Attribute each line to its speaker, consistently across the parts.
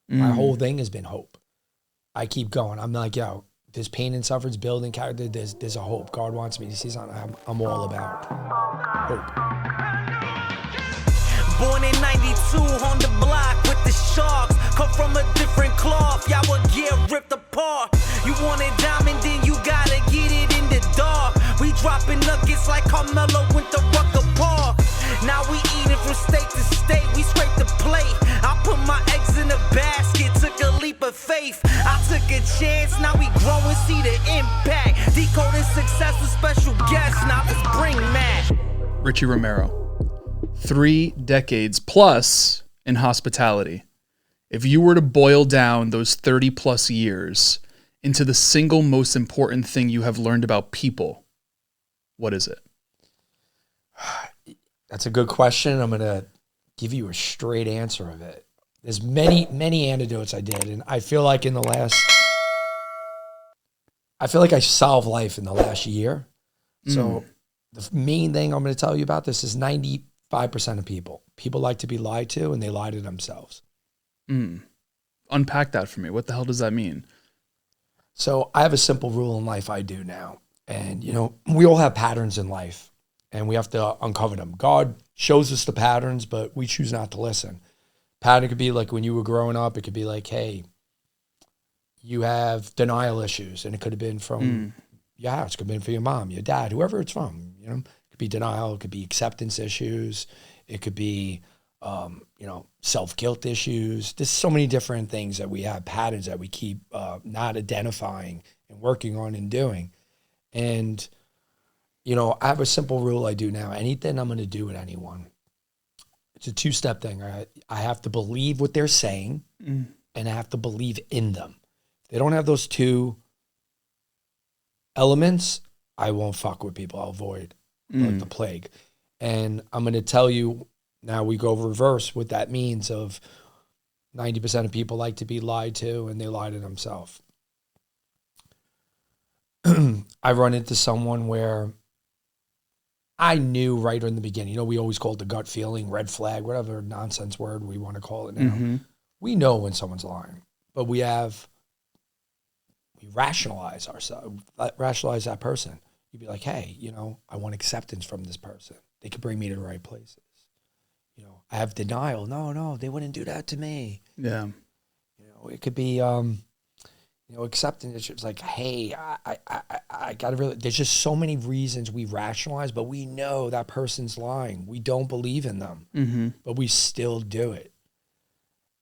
Speaker 1: My whole thing has been hope. I keep going. I'm like, yo, there's pain and suffering's building character. There's a hope. God wants me to see something. I'm all about hope.
Speaker 2: Born in 92 on the block with the Sharks. Come from a different cloth, y'all would get ripped apart. You want a diamond, then you gotta get it in the dark. We dropping nuggets like Carmelo went to Rucker Park. Now we eating from state to state, we scrape the plate. I put my eggs in a basket, took a leap of faith. I took a chance, now we grow and see the impact. Decoding success with special guests, now let's bring Matt.
Speaker 3: Richie Romero, 3 decades plus in hospitality. If you were to boil down those 30 plus years into the single most important thing you have learned about people, what is it?
Speaker 1: That's a good question. I'm going to give you a straight answer of it. There's many anecdotes I did, and I feel like I solved life in the last year. So the main thing I'm going to tell you about this is 95% of people like to be lied to, and they lie to themselves.
Speaker 3: Unpack that for me. What the hell does that mean?
Speaker 1: So I have a simple rule in life I do now. And, we all have patterns in life, and we have to uncover them. God shows us the patterns, but we choose not to listen. Pattern could be like when you were growing up, it could be like, hey, you have denial issues. And it could have been from your house. It could have been from your mom, your dad, whoever it's from. It could be denial. It could be acceptance issues. It could be, self-guilt issues. There's so many different things that we have, patterns that we keep not identifying and working on and doing. And, I have a simple rule I do now. Anything I'm going to do with anyone, it's a 2-step thing. I have to believe what they're saying, and I have to believe in them. If they don't have those 2 elements, I won't fuck with people. I'll avoid like the plague. And I'm going to tell you, now we go reverse what that means of 90% of people like to be lied to, and they lie to themselves. I run into someone where I knew right in the beginning, we always call it the gut feeling, red flag, whatever nonsense word we want to call it now. We know when someone's lying, but we rationalize ourselves, rationalize that person. You'd be like, hey, I want acceptance from this person. They could bring me to the right places. I have denial. No, they wouldn't do that to me.
Speaker 3: Yeah.
Speaker 1: It could be, acceptance. It's like, hey, I got to really, there's just so many reasons we rationalize, but we know that person's lying. We don't believe in them, but we still do it.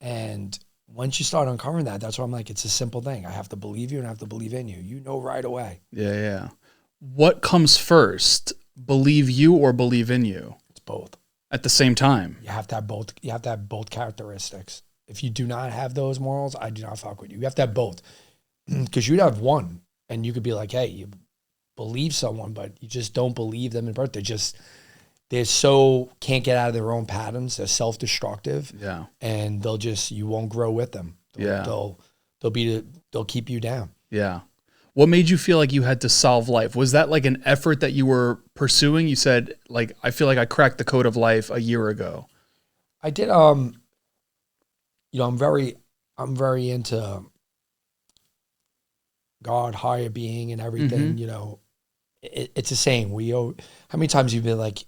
Speaker 1: And once you start uncovering that, that's why I'm like, it's a simple thing. I have to believe you and I have to believe in you. Right away.
Speaker 3: Yeah. What comes first? Believe you or believe in you?
Speaker 1: It's both.
Speaker 3: At the same time.
Speaker 1: You have to have both. You have to have both characteristics. If you do not have those morals, I do not fuck with you. You have to have both. Because you'd have one, and you could be like, hey, you believe someone, but you just don't believe them in birth. They're so can't get out of their own patterns. They're self-destructive.
Speaker 3: Yeah.
Speaker 1: And you won't grow with them. They'll keep you down.
Speaker 3: Yeah. What made you feel like you had to solve life? Was that like an effort that you were pursuing? You said, like, I feel like I cracked the code of life a year ago.
Speaker 1: I did. I'm very into God, higher being, and everything. It's a saying. How many times you've been like,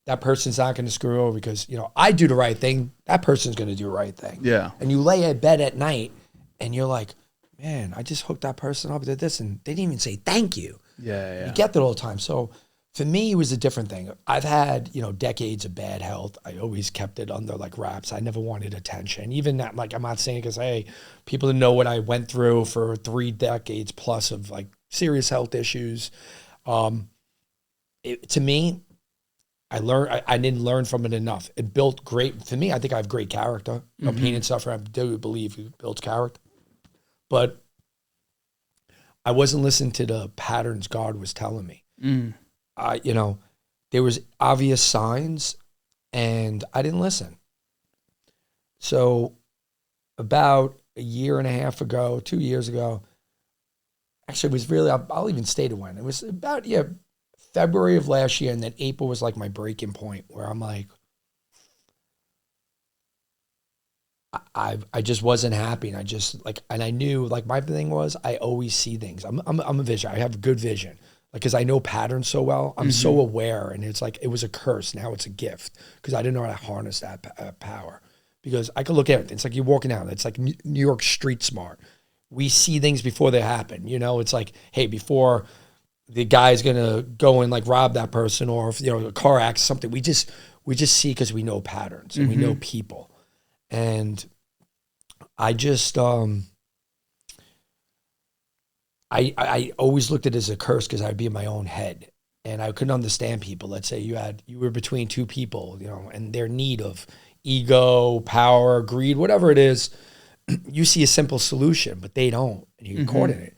Speaker 1: that person's not going to screw over because I do the right thing. That person's going to do the right thing.
Speaker 3: Yeah.
Speaker 1: And you lay in bed at night, and you're like, man, I just hooked that person up, did this, and they didn't even say thank you.
Speaker 3: Yeah.
Speaker 1: You get that all the time. So for me, it was a different thing. I've had, decades of bad health. I always kept it under like wraps. I never wanted attention. Even that, like, I'm not saying because, hey, people didn't know what I went through for 3 decades plus of like serious health issues. To me, I didn't learn from it enough. It built great, for me, I think I have great character. Pain and suffering, I do believe it builds character. But I wasn't listening to the patterns God was telling me. There was obvious signs, and I didn't listen. So about a year and a half ago, 2 years ago, actually it was really, I'll even state it when. It was about, February of last year, and then April was like my breaking point where I'm like, I just wasn't happy, and I just like, and I knew like my thing was I always see things. I'm a vision. I have good vision, like because I know patterns so well. I'm so aware, and it's like it was a curse. Now it's a gift because I didn't know how to harness that power. Because I could look at it. It's like you're walking out. It's like New York street smart. We see things before they happen. You know, it's like, hey, before the guy's gonna go and like rob that person, or if, you know, a car accident, something. We just see because we know patterns and we know people. And I just, I always looked at it as a curse because I'd be in my own head and I couldn't understand people. Let's say you were between two people, you know, and their need of ego, power, greed, whatever it is. You see a simple solution, but they don't, and you get caught in it.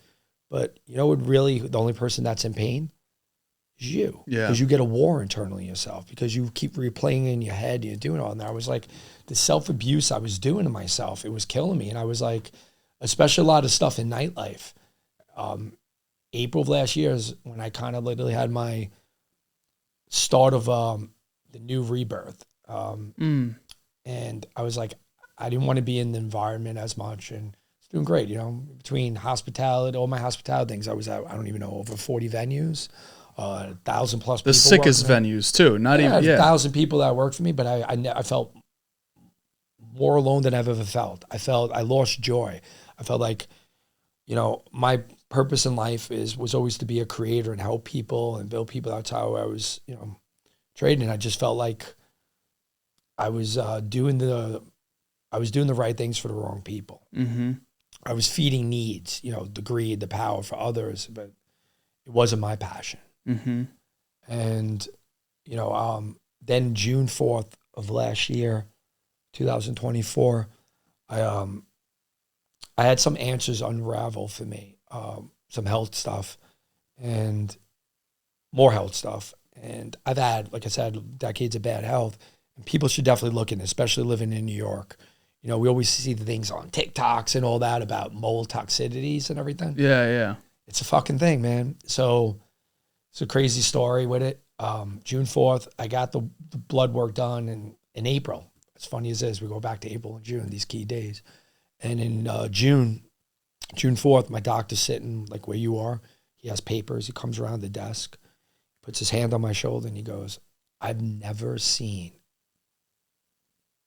Speaker 1: But you know what? Really, the only person that's in pain is you. Yeah. Because you get a war internally in yourself because you keep replaying in your head. You're doing all, and I was like, the self-abuse I was doing to myself, it was killing me. And I was like, especially a lot of stuff in Nightlife. April of last year is when I kind of literally had my start of the new rebirth. And I was like, I didn't want to be in the environment as much, and it's doing great. You know, between hospitality, all my hospitality things, I was at, I don't even know, over 40 venues, 1,000 plus people.
Speaker 3: The sickest venues too. Not even
Speaker 1: 1,000 people that worked for me, but I felt more alone than I've ever felt. I lost joy. I felt like, you know, my purpose in life was always to be a creator and help people and build people. That's how I was, you know, trading. And I just felt like I was doing the right things for the wrong people. I was feeding needs, you know, the greed, the power for others, but it wasn't my passion. And, you know, then June 4th of last year, 2024, I had some answers unravel for me, some health stuff and more health stuff. And I've had, like I said, decades of bad health. And people should definitely look in, especially living in New York. You know, we always see the things on TikToks and all that about mold toxicities and everything.
Speaker 3: Yeah.
Speaker 1: It's a fucking thing, man. So it's a crazy story with it. June 4th, I got the blood work done in April. As funny as this, we go back to April and June, these key days. And in June 4th, my doctor's sitting like where you are. He has papers. He comes around the desk, puts his hand on my shoulder, and he goes, I've never seen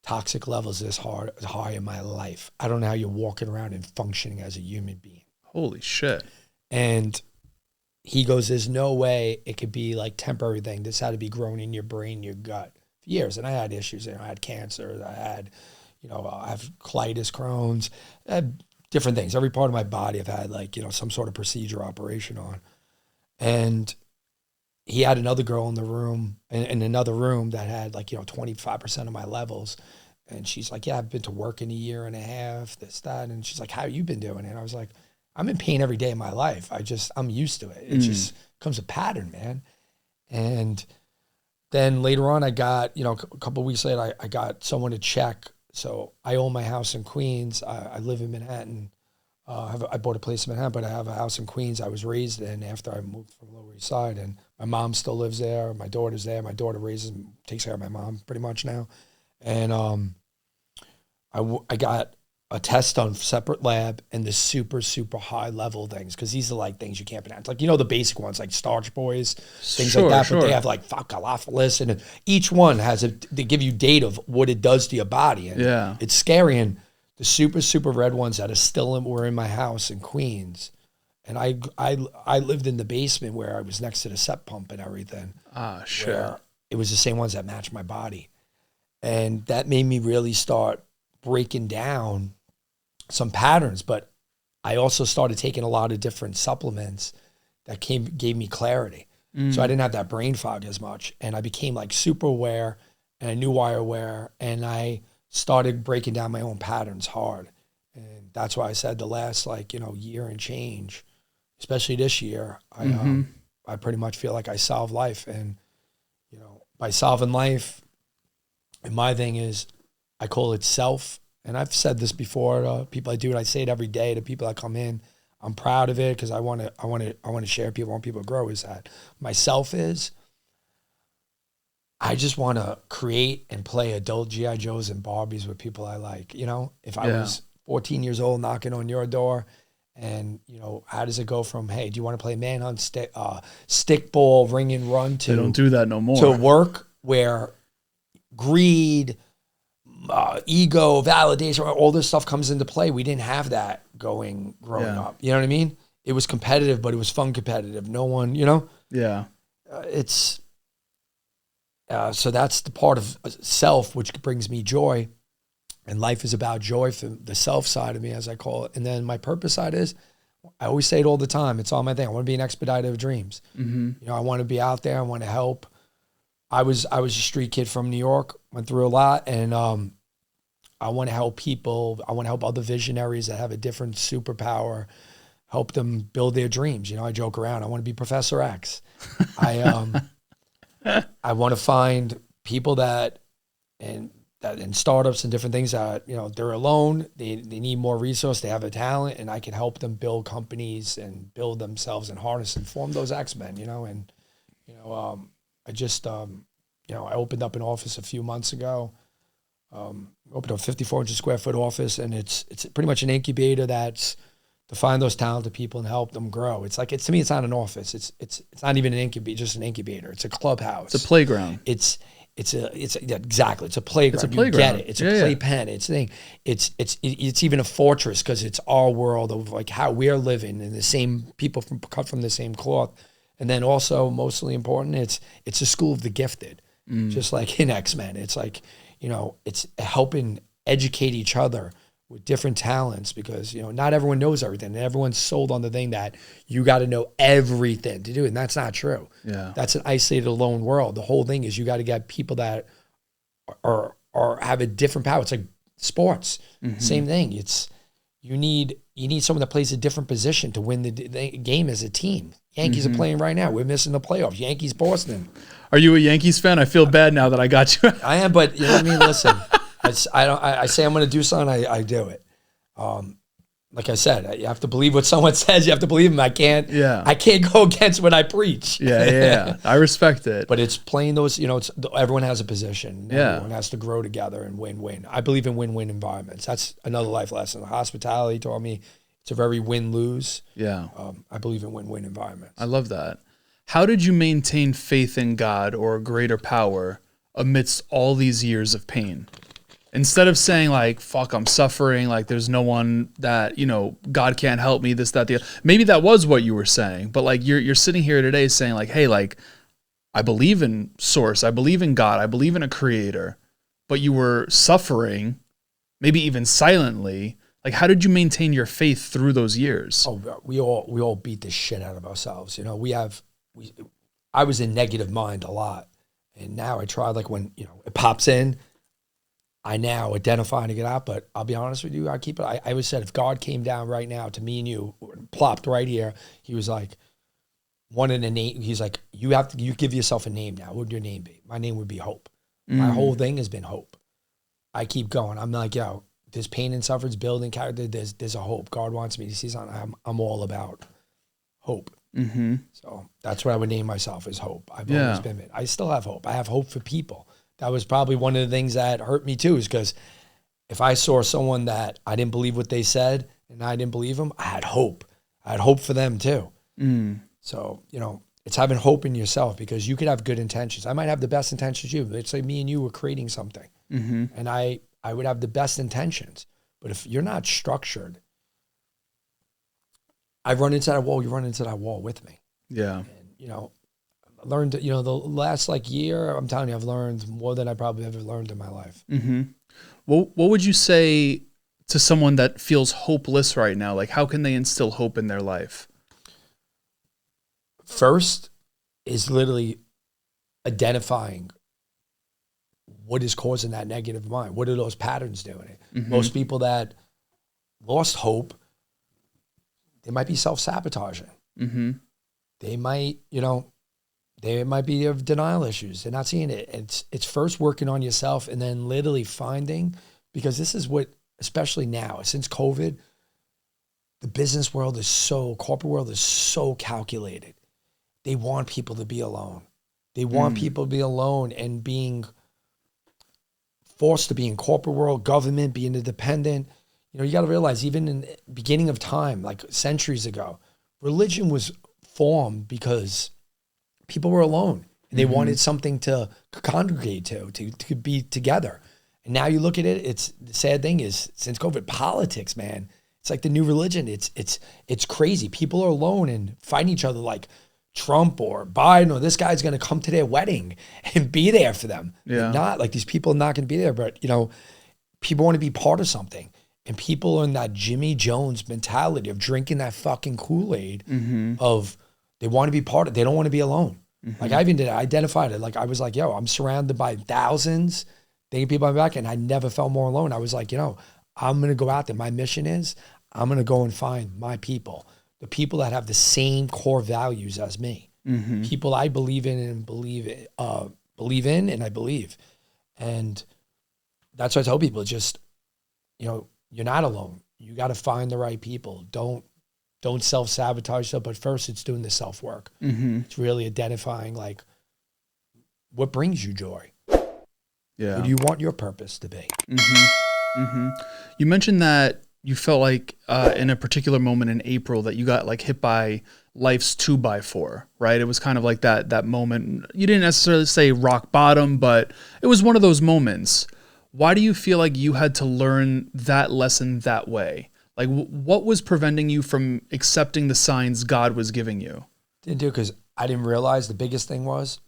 Speaker 1: toxic levels this high in my life. I don't know how you're walking around and functioning as a human being.
Speaker 3: Holy shit.
Speaker 1: And he goes, there's no way it could be like temporary thing. This had to be growing in your brain, your gut for years. And I had issues. You know, I had cancer. I had, you know, I have colitis, Crohn's, I had different things. Every part of my body I've had like, you know, some sort of procedure operation on. And he had another girl in the room, in another room that had like, you know, 25% of my levels. And she's like, yeah, I've been to work in a year and a half, this, that. And she's like, how you been doing? And I was like, I'm in pain every day of my life. I'm used to it. It just becomes a pattern, man. And then later on, I got, you know, a couple of weeks later, I got someone to check. So I own my house in Queens. I live in Manhattan. I bought a place in Manhattan, but I have a house in Queens I was raised in after I moved from Lower East Side. And my mom still lives there. My daughter's there. My daughter takes care of my mom pretty much now. And I got a test done, separate lab, and the super, super high level things, because these are like things you can't pronounce. Like, you know, the basic ones, like starch boys, things like that, but they have like falciparum, and each one they give you data of what it does to your body. And it's scary. And the super, super red ones that were in my house in Queens. And I lived in the basement where I was next to the set pump and everything.
Speaker 3: Ah, sure.
Speaker 1: It was the same ones that matched my body. And that made me really start breaking down some patterns. But I also started taking a lot of different supplements that gave me clarity. So I didn't have that brain fog as much. And I became like super aware, and I knew why aware. And I started breaking down my own patterns hard. And that's why I said the last, like, you know, year and change, especially this year, I pretty much feel like I solved life. And, you know, by solving life, and my thing is, I call it self. And I've said this before to people I do, and I say it every day to people that come in. I'm proud of it because I want to share people, I want people to grow. Is that myself is I just want to create and play adult G.I. Joes and Barbies with people I like. You know, if I was 14 years old knocking on your door, and, you know, how does it go from, hey, do you want to play manhunt, stick ball, ring and run, to
Speaker 3: They don't do that no more.
Speaker 1: To work where greed, ego, validation, all this stuff comes into play. We didn't have that growing up. You know what I mean? It was competitive, but it was fun competitive. No one, you know?
Speaker 3: Yeah.
Speaker 1: So that's the part of self, which brings me joy. And life is about joy for the self side of me, as I call it. And then my purpose side is, I always say it all the time. It's all my thing. I want to be an expediter of dreams. You know, I want to be out there. I want to help. I was a street kid from New York, went through a lot, and I want to help people. I want to help other visionaries that have a different superpower, help them build their dreams. You know, I joke around. I want to be Professor X. I want to find people that in startups and different things that, you know, they're alone, they need more resource, they have a talent, and I can help them build companies and build themselves and harness and form those X-Men, you know. And, you know, I just, you know, I opened up an office a few months ago, opened up a 5,400 square foot office, and it's pretty much an incubator that's to find those talented people and help them grow. It's like, to me, it's not an office. It's not even an incubator, just an incubator. It's a clubhouse.
Speaker 3: It's a playground.
Speaker 1: Exactly. It's a playground.
Speaker 3: It's a playground.
Speaker 1: You get it. It's a playpen. It's a thing. It's even a fortress, because it's our world of like how we're living, and the same people cut from the same cloth. And then also, mostly important, it's a school of the gifted, just like in X-Men. It's like, you know, it's helping educate each other with different talents, because, you know, not everyone knows everything, and everyone's sold on the thing that you got to know everything to do, and that's not true. Yeah, that's an isolated, alone world. The whole thing is you got to get people that are have a different power. It's like sports, same thing. It's you need someone that plays a different position to win the game as a team. Yankees are playing right now. We're missing the playoffs. Yankees, Boston.
Speaker 3: Are you a Yankees fan? I feel bad now that I got you.
Speaker 1: I am, but you know what I mean. Listen. I say I'm going to do something, I do it. Like I said, you have to believe what someone says. You have to believe them. I can't go against what I preach.
Speaker 3: Yeah. I respect it.
Speaker 1: But it's playing those, you know, everyone has a position. Everyone has to grow together and win-win. I believe in win-win environments. That's another life lesson. Hospitality taught me it's a very win-lose. Yeah. I believe in win-win environments.
Speaker 3: I love that. How did you maintain faith in God or a greater power amidst all these years of pain? Instead of saying like, fuck, I'm suffering, like there's no one that, you know, God can't help me, this, that, the other. Maybe that was what you were saying, but like you're sitting here today saying like, hey, like I believe in source, I believe in God, I believe in a creator, but you were suffering, maybe even silently. Like, how did you maintain your faith through those years?
Speaker 1: Oh, we all beat the shit out of ourselves. You know, I was in negative mind a lot, and now I try, like when, you know, it pops in, I now identify and get out, but I'll be honest with you, I keep it. I always said, if God came down right now to me and you, plopped right here, he was like, one in a name. He's like, you give yourself a name now. What would your name be? My name would be Hope. My whole thing has been hope. I keep going. I'm like, yo, there's pain and suffering, building character. There's a hope. God wants me to see something. I'm all about hope. So that's what I would name myself, is hope. I've always been it. I still have hope. I have hope for people. That was probably one of the things that hurt me too, is because if I saw someone that I didn't believe what they said and I didn't believe them, I had hope. I had hope for them too. So, you know, it's having hope in yourself, because you could have good intentions. I might have the best intentions you. It's like me and you were creating something. And I would have the best intentions. But if you're not structured, I've run into that wall, you run into that wall with me. Yeah. And, you know, I learned, you know, the last like year, I'm telling you, I've learned more than I probably ever learned in my life.
Speaker 3: Well, what would you say to someone that feels hopeless right now? Like, how can they instill hope in their life?
Speaker 1: First is literally identifying what is causing that negative mind. What are those patterns doing? Most people that lost hope, they might be self-sabotaging. They might, you know, they might be of denial issues. They're not seeing it. It's first working on yourself, and then literally finding, because this is what, especially now, since COVID, the business world is corporate world is so calculated. They want people to be alone. They want people to be alone and being forced to be in corporate world, government, being independent. You know, you got to realize even in the beginning of time, like centuries ago, religion was formed because people were alone and they wanted something to congregate to be together. And now you look at it, it's the sad thing is since COVID, politics, man, it's like the new religion. It's crazy. People are alone and fighting each other like Trump or Biden or this guy's going to come to their wedding and be there for them.
Speaker 3: Yeah.
Speaker 1: Not like these people are not going to be there, but you know, people want to be part of something. And people are in that Jimmy Jones mentality of drinking that fucking Kool-Aid of they want to be part of it. They don't want to be alone. Like I even identified it. Like I was like, yo, I'm surrounded by thousands, thinking people on my back, and I never felt more alone. I was like, you know, I'm going to go out there. My mission is I'm going to go and find my people, the people that have the same core values as me, people I believe in and believe in and I believe. And that's what I tell people, just, you know, you're not alone. You got to find the right people. Don't self-sabotage yourself, but first it's doing the self-work. It's really identifying like what brings you joy.
Speaker 3: Yeah.
Speaker 1: What do you want your purpose to be?
Speaker 3: You mentioned that you felt like in a particular moment in April that you got like hit by life's 2x4, right? It was kind of like that moment. You didn't necessarily say rock bottom, but it was one of those moments. Why do you feel like you had to learn that lesson that way? Like what was preventing you from accepting the signs God was giving you?
Speaker 1: Didn't do it because I didn't realize the biggest thing was,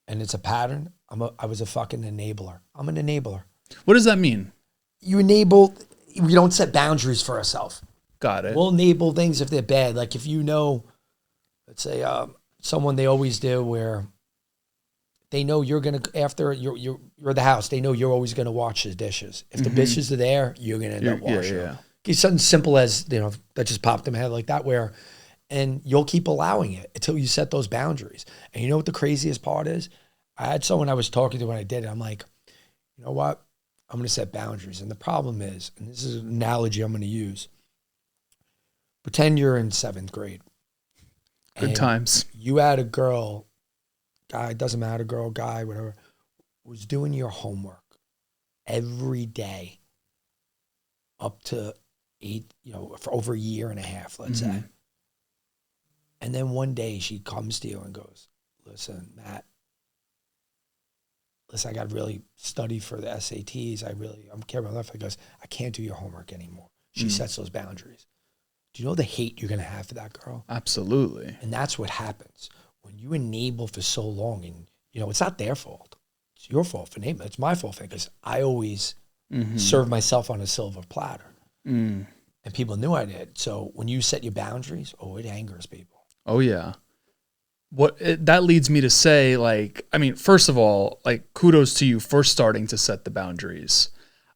Speaker 1: and it's a pattern, I was a fucking enabler. I'm an enabler.
Speaker 3: What does that mean?
Speaker 1: You enable, we don't set boundaries for ourselves.
Speaker 3: Got it.
Speaker 1: We'll enable things if they're bad. Like if you know, let's say someone they always do where they know you're going to, after you're at the house, they know you're always going to wash the dishes. If the dishes are there, you're going to end up washing them. It's something simple as, you know, that just popped in my head like that where, and you'll keep allowing it until you set those boundaries. And you know what the craziest part is? I had someone I was talking to when I did it. I'm like, you know what? I'm going to set boundaries. And the problem is, and this is an analogy I'm going to use, pretend you're in 7th grade.
Speaker 3: Good times.
Speaker 1: You had a girl, guy, doesn't matter, girl, guy, whatever, was doing your homework every day up to 8, you know, for over a year and a half, let's say. And then one day she comes to you and goes, listen, Matt, I got to really study for the SATs. I'm carrying my life. I goes, I can't do your homework anymore. She sets those boundaries. Do you know the hate you're going to have for that girl?
Speaker 3: Absolutely.
Speaker 1: And that's what happens when you enable for so long. And, you know, it's not their fault. It's your fault for enabling. It's my fault because I always serve myself on a silver platter. And people knew I did. So when you set your boundaries, it angers people.
Speaker 3: Oh, yeah. That leads me to say, like, I mean, first of all, like, kudos to you for starting to set the boundaries.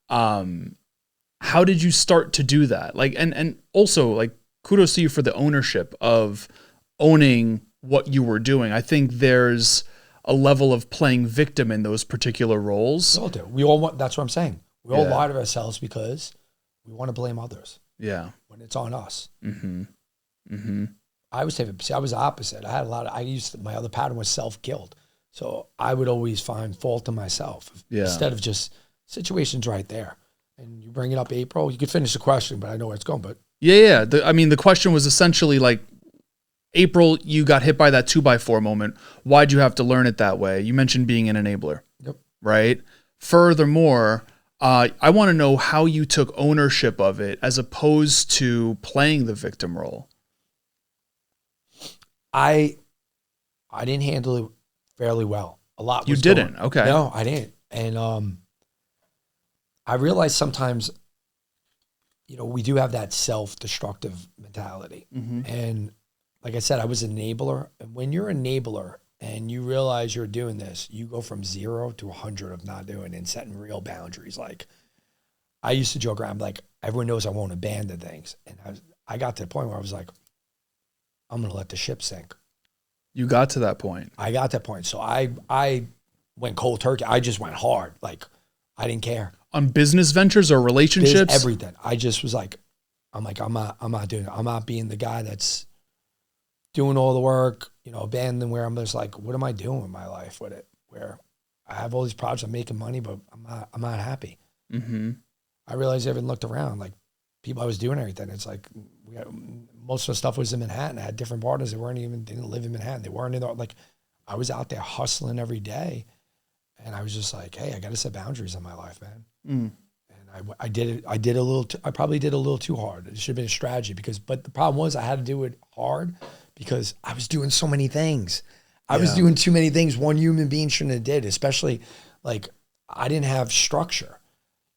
Speaker 3: How did you start to do that? Like, and also, like, kudos to you for the ownership of owning what you were doing. I think there's a level of playing victim in those particular roles.
Speaker 1: We all do. We all want, that's what I'm saying. We all lie to ourselves because we want to blame others.
Speaker 3: Yeah.
Speaker 1: When it's on us. I was the opposite. I had my other pattern was self-guilt. So I would always find fault in myself instead of just situations right there. And you bring it up, April, you could finish the question, but I know where it's going, but.
Speaker 3: Yeah. The question was essentially like, April, you got hit by that 2x4 moment. Why'd you have to learn it that way? You mentioned being an enabler. Yep. Right? Furthermore, I want to know how you took ownership of it as opposed to playing the victim role.
Speaker 1: I didn't handle it fairly well. A lot was
Speaker 3: You didn't? Okay.
Speaker 1: No, I didn't. And I realized sometimes, you know, we do have that self-destructive mentality. And like I said, I was an enabler. And when you're an enabler and you realize you're doing this, you go from 0 to 100 of not doing and setting real boundaries. Like I used to joke around, like everyone knows I won't abandon things. And I got to the point where I was like, I'm going to let the ship sink.
Speaker 3: You got to that point.
Speaker 1: I got to that point. So I went cold turkey. I just went hard. Like I didn't care.
Speaker 3: On business ventures or relationships?
Speaker 1: Everything. I just was like, I'm not doing it. I'm not being the guy that's doing all the work. abandoned where I'm just like, what am I doing with my life with it? Where I have all these projects, I'm making money, but I'm not happy.
Speaker 3: Mm-hmm.
Speaker 1: I realized I haven't looked around, like people I was doing everything. It's like most of the stuff was in Manhattan. I had different partners that didn't live in Manhattan. They weren't I was out there hustling every day. And I was just like, hey, I got to set boundaries in my life, man.
Speaker 3: Mm.
Speaker 1: And I did it. I probably did a little too hard. It should have been a strategy but the problem was I had to do it hard because I was doing so many things. I was doing too many things one human being shouldn't have did, especially like I didn't have structure.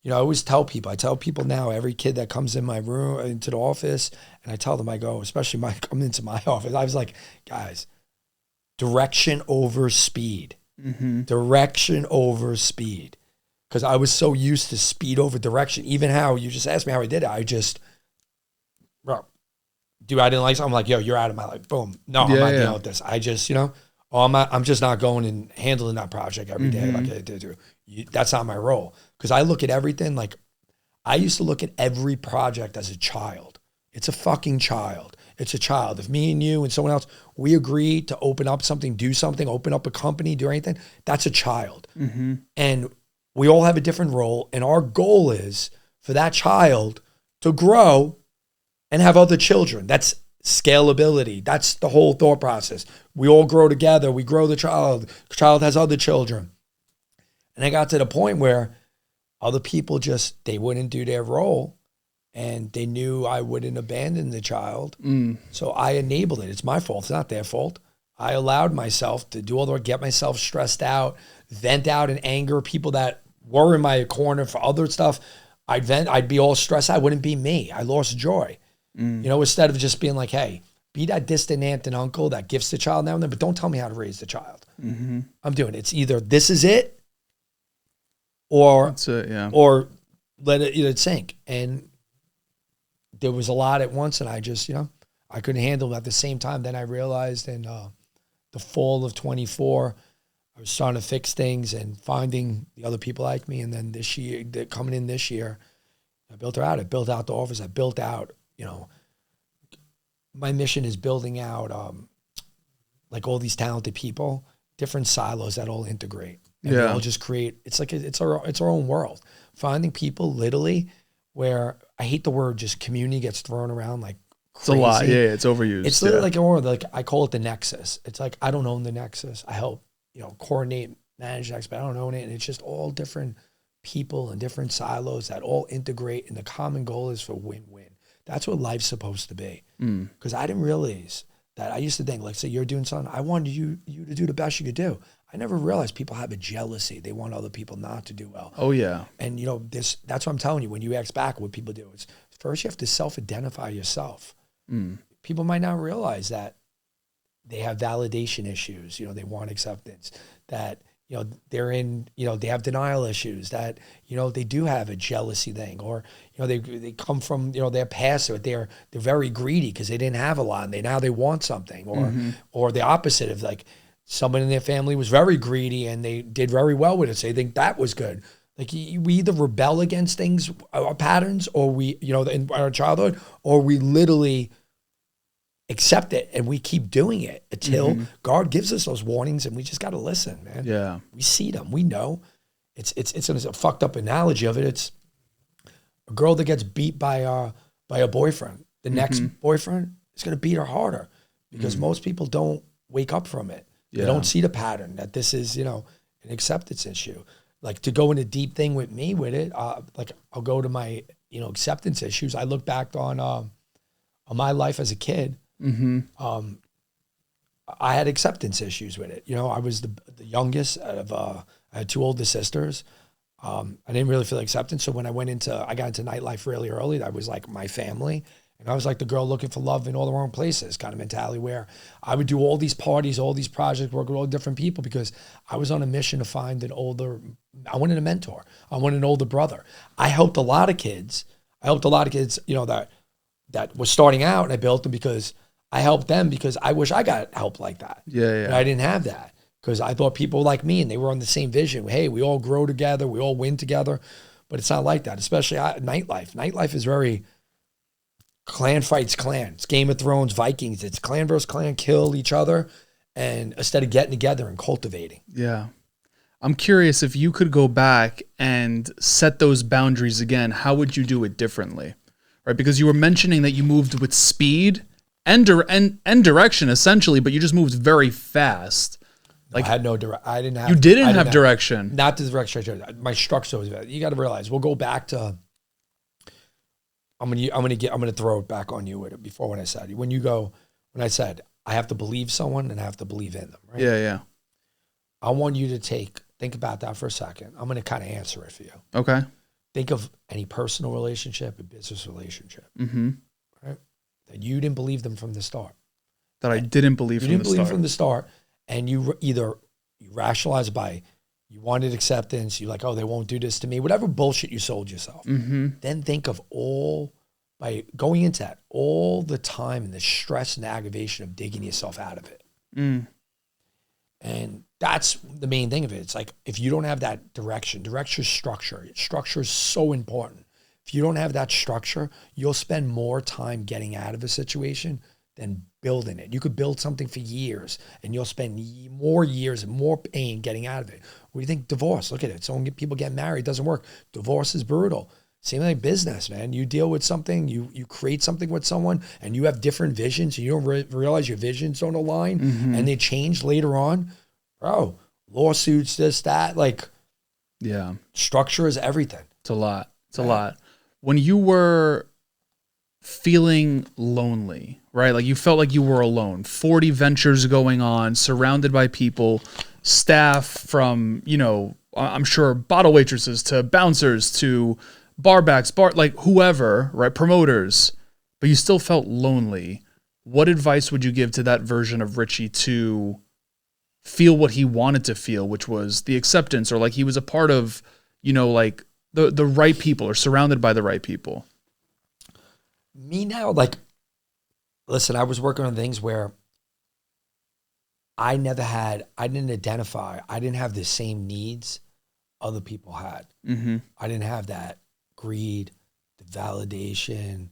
Speaker 1: I always tell people now, every kid that comes in my room, into the office, and I tell them, I go, especially come into my office, I was like, guys, direction over speed.
Speaker 3: Mm-hmm.
Speaker 1: Direction over speed. Because I was so used to speed over direction. Even how you just asked me how I did it. I just, I didn't like something. I'm like, yo, you're out of my life. Boom. No, I'm not dealing with this. I just, I'm just not going and handling that project every day like I did do. That's not my role. Because I look at everything like, I used to look at every project as a child. It's a fucking child. It's a child. If me and you and someone else, we agree to open up something, do something, open up a company, do anything, that's a child.
Speaker 3: Mm-hmm.
Speaker 1: And we all have a different role. And our goal is for that child to grow and have other children. That's scalability. That's the whole thought process. We all grow together. We grow the child. The child has other children. And I got to the point where other people they wouldn't do their role. And they knew I wouldn't abandon the child. So I enabled it. It's my fault. It's not their fault. I allowed myself to do all the work, get myself stressed out, vent out in anger. People that were in my corner for other stuff, I'd be all stressed out. It wouldn't be me. I lost joy. Instead of just being like, hey, be that distant aunt and uncle that gifts the child now and then, but don't tell me how to raise the child.
Speaker 3: Mm-hmm.
Speaker 1: I'm doing it. It's either this is it or let it sink. And there was a lot at once, and I just, I couldn't handle it at the same time. Then I realized in the fall of 24, I was starting to fix things and finding the other people like me. And then this year, coming in this year, I built her out. I built out the office. I built out, my mission is building out like all these talented people, different silos that all integrate. And they all just create, it's like, it's our own world. Finding people literally where, I hate the word just community gets thrown around like crazy.
Speaker 3: It's a lot. Yeah, it's overused.
Speaker 1: It's literally like a word, like I call it the nexus. It's like, I don't own the nexus. I help, coordinate, manage the nexus, but I don't own it. And it's just all different people and different silos that all integrate. And the common goal is for win-win. That's what life's supposed to be. Because I didn't realize that. I used to think, like, say you're doing something, I wanted you to do the best you could do. I never realized people have a jealousy. They want other people not to do well.
Speaker 3: Oh, yeah.
Speaker 1: And, that's what I'm telling you. When you ask back what people do, it's first you have to self-identify yourself. People might not realize that they have validation issues. They want acceptance. That, they're in, they have denial issues. That, they do have a jealousy thing. Or, they come from, their past. Or they're very greedy because they didn't have a lot. And now they want something. Or the opposite of like, someone in their family was very greedy and they did very well with it. So they think that was good. Like we either rebel against things, our patterns, or we, in our childhood, or we literally accept it and we keep doing it until God gives us those warnings and we just got to listen, man.
Speaker 3: Yeah.
Speaker 1: We see them. We know. It's a fucked up analogy of it. It's a girl that gets beat by a boyfriend. The next boyfriend is going to beat her harder because most people don't wake up from it. They don't see the pattern that this is, an acceptance issue. Like to go in a deep thing with me with it, like I'll go to my, acceptance issues. I look back on my life as a kid. I had acceptance issues with it. I was the youngest out of, I had two older sisters. I didn't really feel acceptance. So when I got into nightlife really early, that was like my family. And I was like the girl looking for love in all the wrong places kind of mentality where I would do all these parties, all these projects, work with all different people because I was on a mission to find I wanted a mentor. I wanted an older brother. I helped a lot of kids. That was starting out, and I built them because I helped them because I wish I got help like that.
Speaker 3: Yeah.
Speaker 1: But I didn't have that because I thought people like me and they were on the same vision. Hey, we all grow together. We all win together. But it's not like that, especially nightlife. Nightlife is very... Clan fights clan. It's Game of Thrones, Vikings. It's clan versus clan, kill each other. and instead of getting together and cultivating.
Speaker 3: Yeah. I'm curious, if you could go back and set those boundaries again, how would you do it differently? Right? Because you were mentioning that you moved with speed and direction essentially, but you just moved very fast.
Speaker 1: Like, I had no direction. I didn't have.
Speaker 3: You didn't have direction.
Speaker 1: Not the direction. My structure was. You got to realize. We'll go back to. I'm gonna throw it back on you with it before when I said when I said I have to believe someone and I have to believe in them. Right?
Speaker 3: Yeah.
Speaker 1: I want you to think about that for a second. I'm gonna kind of answer it for you.
Speaker 3: Okay.
Speaker 1: Think of any personal relationship, a business relationship.
Speaker 3: Mm-hmm.
Speaker 1: Right. That you didn't believe them from the start.
Speaker 3: That I didn't believe
Speaker 1: from the start. And you rationalize by you wanted acceptance, you're like, oh, they won't do this to me, whatever bullshit you sold yourself.
Speaker 3: Mm-hmm.
Speaker 1: Then think of by going into that, all the time and the stress and aggravation of digging yourself out of it.
Speaker 3: Mm.
Speaker 1: And that's the main thing of it. It's like, if you don't have that direction is structure. Structure is so important. If you don't have that structure, you'll spend more time getting out of a situation than building it. You could build something for years and you'll spend more years and more pain getting out of it. What do you think? Divorce. Look at it. People get married, it doesn't work. Divorce is brutal. Same like business, man. You deal with something, you create something with someone and you have different visions and you don't realize your visions don't align and they change later on. Bro, lawsuits, this, that, like,
Speaker 3: yeah.
Speaker 1: Structure is everything.
Speaker 3: It's a lot. It's a lot. When you were feeling lonely, right? Like you felt like you were alone, 40 ventures going on, surrounded by people, staff from, I'm sure bottle waitresses to bouncers to barbacks, like whoever, right? Promoters, but you still felt lonely. What advice would you give to that version of Richie to feel what he wanted to feel, which was the acceptance, or like he was a part of, like the right people or surrounded by the right people?
Speaker 1: Me now, like, listen, I was working on things where I didn't identify, I didn't have the same needs other people had.
Speaker 3: Mm-hmm.
Speaker 1: I didn't have that greed, the validation,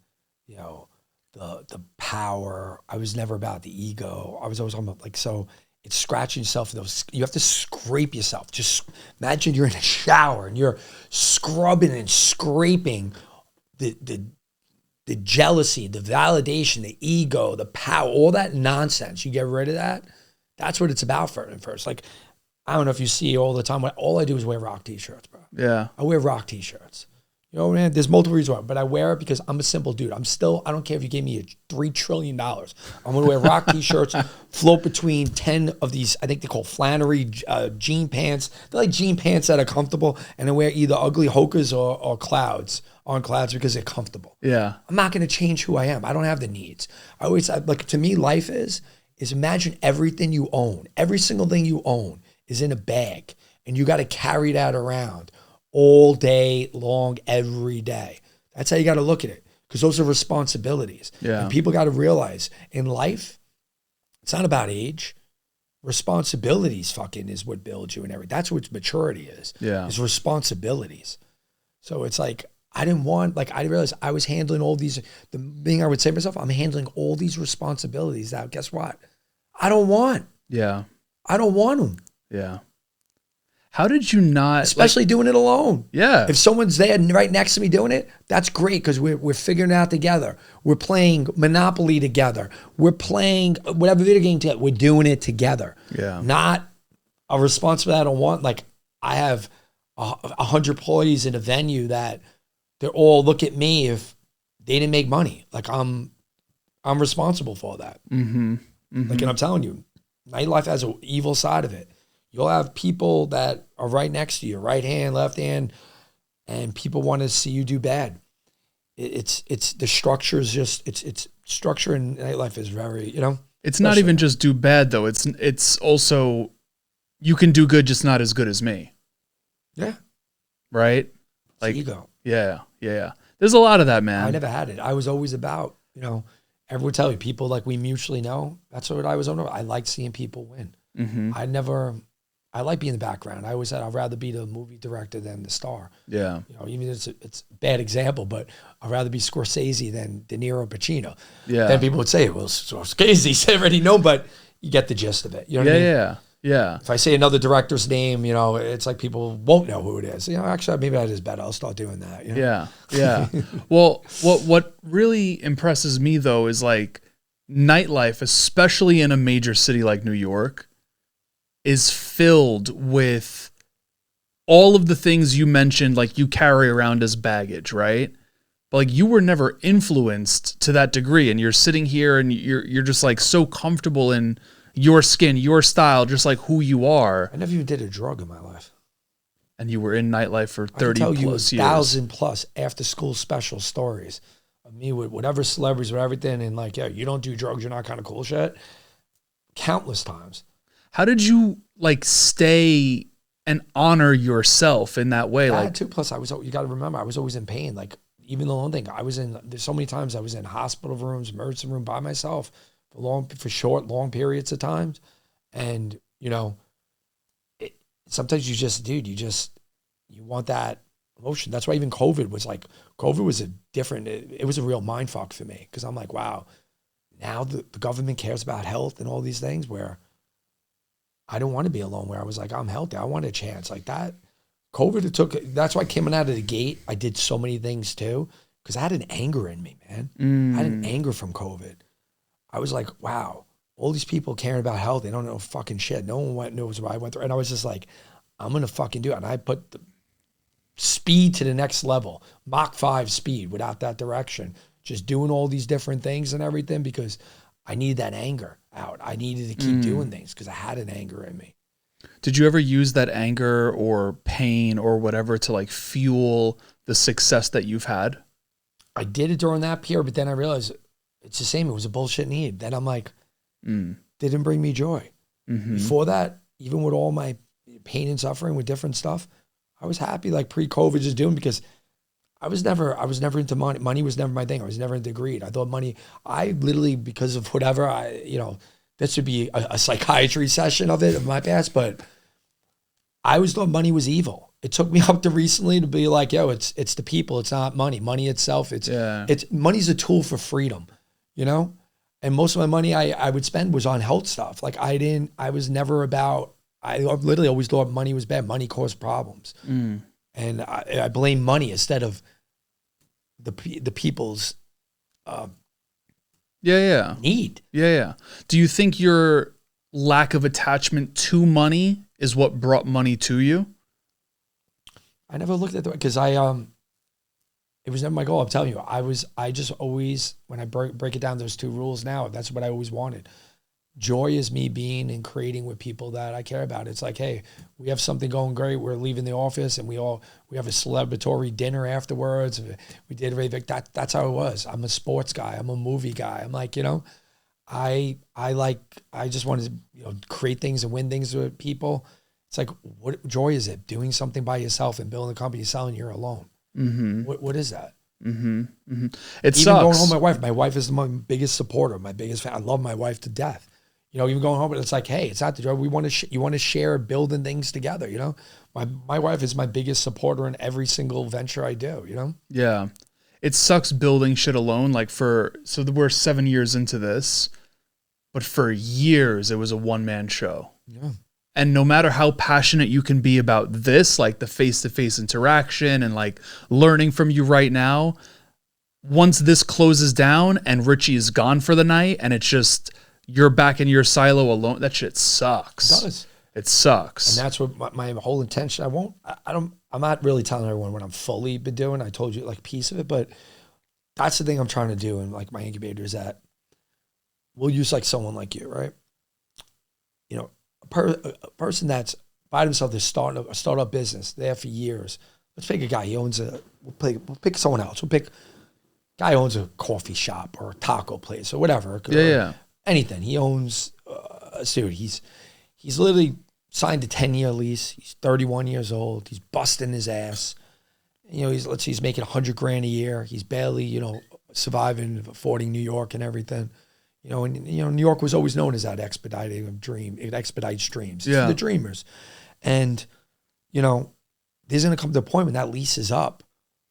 Speaker 1: the power. I was never about the ego. I was always on so it's scratching yourself. You have to scrape yourself. Just imagine you're in a shower and you're scrubbing and scraping the jealousy, the validation, the ego, the power, all that nonsense. You get rid of that. That's what it's about first. Like, I don't know if you see all the time. All I do is wear rock t-shirts, bro.
Speaker 3: Yeah.
Speaker 1: I wear rock t-shirts. Man, there's multiple reasons why, but I wear it because I'm a simple dude. I don't care if you gave me $3 trillion. I'm going to wear rock t-shirts, float between 10 of these, I think they're called Flannery jean pants. They're like jean pants that are comfortable, and I wear either ugly Hokas or clouds because they're comfortable.
Speaker 3: Yeah.
Speaker 1: I'm not going to change who I am. I don't have the needs. To me, life is imagine everything you own. Every single thing you own is in a bag, and you got to carry that around all day long, every day. That's how you got to look at it, because those are responsibilities.
Speaker 3: Yeah.
Speaker 1: And people got to realize in life, it's not about age. Responsibilities is what builds you and everything. That's what maturity is.
Speaker 3: Yeah.
Speaker 1: Is responsibilities. So it's like, I realized I was handling all these, the thing I would say to myself, I'm handling all these responsibilities that, guess what? I don't want.
Speaker 3: Yeah.
Speaker 1: I don't want them.
Speaker 3: Yeah. How did you not,
Speaker 1: especially doing it alone?
Speaker 3: Yeah.
Speaker 1: If someone's there right next to me doing it, that's great, because we're figuring it out together. We're playing Monopoly together. We're playing whatever video game together. We're doing it together.
Speaker 3: Yeah.
Speaker 1: Not a responsibility I don't want. Like, I have 100 employees in a venue that they're all look at me if they didn't make money. Like, I'm responsible for that.
Speaker 3: Mm-hmm. Mm-hmm.
Speaker 1: Like, and I'm telling you, nightlife has an evil side of it. You'll have people that are right next to you, right hand, left hand, and people want to see you do bad. It's the structure is just, it's structure in nightlife is very,
Speaker 3: It's not even just do bad though. It's also, you can do good, just not as good as me.
Speaker 1: Yeah.
Speaker 3: Right?
Speaker 1: Like ego.
Speaker 3: Yeah. There's a lot of that, man.
Speaker 1: I never had it. I was always about, everyone tell me, people like we mutually know. That's what I was on. I liked seeing people win.
Speaker 3: Mm-hmm.
Speaker 1: I like being in the background. I always said I'd rather be the movie director than the star.
Speaker 3: Yeah.
Speaker 1: Even it's a bad example, but I'd rather be Scorsese than De Niro, Pacino.
Speaker 3: Yeah.
Speaker 1: Then people would say, well, Scorsese already know, but you get the gist of it. You know what I mean?
Speaker 3: Yeah.
Speaker 1: If I say another director's name, you know, it's like people won't know who it is. You know, actually, maybe that is better. I'll start doing that. You know?
Speaker 3: Yeah. Well, what really impresses me though is like nightlife, especially in a major city like New York, is filled with all of the things you mentioned, like you carry around as baggage, right? But like you were never influenced to that degree, and you're sitting here and you're just like so comfortable in your skin, your style, just like who you are.
Speaker 1: I never even did a drug in my life.
Speaker 3: And you were in nightlife for 30
Speaker 1: I can tell
Speaker 3: plus
Speaker 1: you
Speaker 3: years.
Speaker 1: 1,000 plus after school special stories of me with whatever celebrities, with everything, and like, yeah, you don't do drugs, you're not kind of cool shit. Countless times.
Speaker 3: How did you like stay and honor yourself in that way?
Speaker 1: That
Speaker 3: Like
Speaker 1: too. Plus, you got to remember, I was always in pain. Like, even the one thing, there's so many times I was in hospital rooms, emergency room by myself for short, long periods of times. And, you know, sometimes you just, dude, you want that emotion. That's why even COVID was it was a real mind fuck for me. Cause I'm like, wow, now the government cares about health and all these things where I don't want to be alone, where I was like, I'm healthy. I want a chance like that. COVID, that's why coming out of the gate, I did so many things too. Cause I had an anger in me, man. I had an anger from COVID. I was like, wow, all these people caring about health, they don't know fucking shit. No one knows what I went through. And I was just like, I'm going to fucking do it. And I put the speed to the next level, Mach 5 speed without that direction, just doing all these different things and everything because I needed that anger out. I needed to keep doing things because I had an anger in me.
Speaker 3: did you ever use that anger or pain or whatever to like fuel the success that you've had?
Speaker 1: I did it during that period, but then I realized it's the same. It was a bullshit need. Then I'm like, didn't bring me joy. Before that, even with all my pain and suffering with different stuff, I was happy like pre-COVID just doing because I was never into money. Money was never my thing. I was never into greed. I thought money, I literally, because of whatever, this would be a psychiatry session of my past, but I always thought money was evil. It took me up to recently to be like, yo, it's the people. It's not money. Money itself. Money's a tool for freedom, you know? And most of my money I would spend was on health stuff. Like I literally always thought money was bad. Money caused problems. And I blame money instead of the people's need.
Speaker 3: Yeah. Do you think your lack of attachment to money is what brought money to you?
Speaker 1: I never looked at that because it was never my goal. I'm telling you, I just always, when I break it down, those two rules now, that's what I always wanted. Joy is me being and creating with people that I care about. It's like, hey, we have something going great. We're leaving the office and we have a celebratory dinner afterwards. We did everything. That's how it was. I'm a sports guy. I'm a movie guy. I'm like, I just wanted to, create things and win things with people. It's like, what joy is it? Doing something by yourself and building a company, selling, you're alone. What is that?
Speaker 3: It
Speaker 1: Even
Speaker 3: sucks.
Speaker 1: going home, my wife is my biggest supporter, my biggest fan. I love my wife to death. Even going home, it's like, hey, it's not the joy. You want to share building things together. My wife is my biggest supporter in every single venture I do.
Speaker 3: Yeah, it sucks building shit alone. Like so we're 7 years into this, but for years it was a one-man show.
Speaker 1: Yeah.
Speaker 3: And no matter how passionate you can be about this, like the face-to-face interaction and like learning from you right now, once this closes down and Richie is gone for the night and it's just you're back in your silo alone, that shit sucks.
Speaker 1: It does.
Speaker 3: It sucks.
Speaker 1: And that's what my whole intention. I'm not really telling everyone what I'm fully been doing. I told you like a piece of it, but that's the thing I'm trying to do in like my incubator is that we'll use like someone like you, right? A person that's by themselves, they're starting a startup business there for years. Let's pick a guy. He owns we'll pick someone else. We'll pick a guy who owns a coffee shop or a taco place or whatever.
Speaker 3: Yeah.
Speaker 1: Anything. He owns a studio. He's literally signed a 10-year lease. He's 31 years old. He's busting his ass. He's making $100,000 a year. He's barely, surviving, affording New York and everything. New York was always known as that expedites dreams. It's the dreamers. And, there's going to come to a point when that lease is up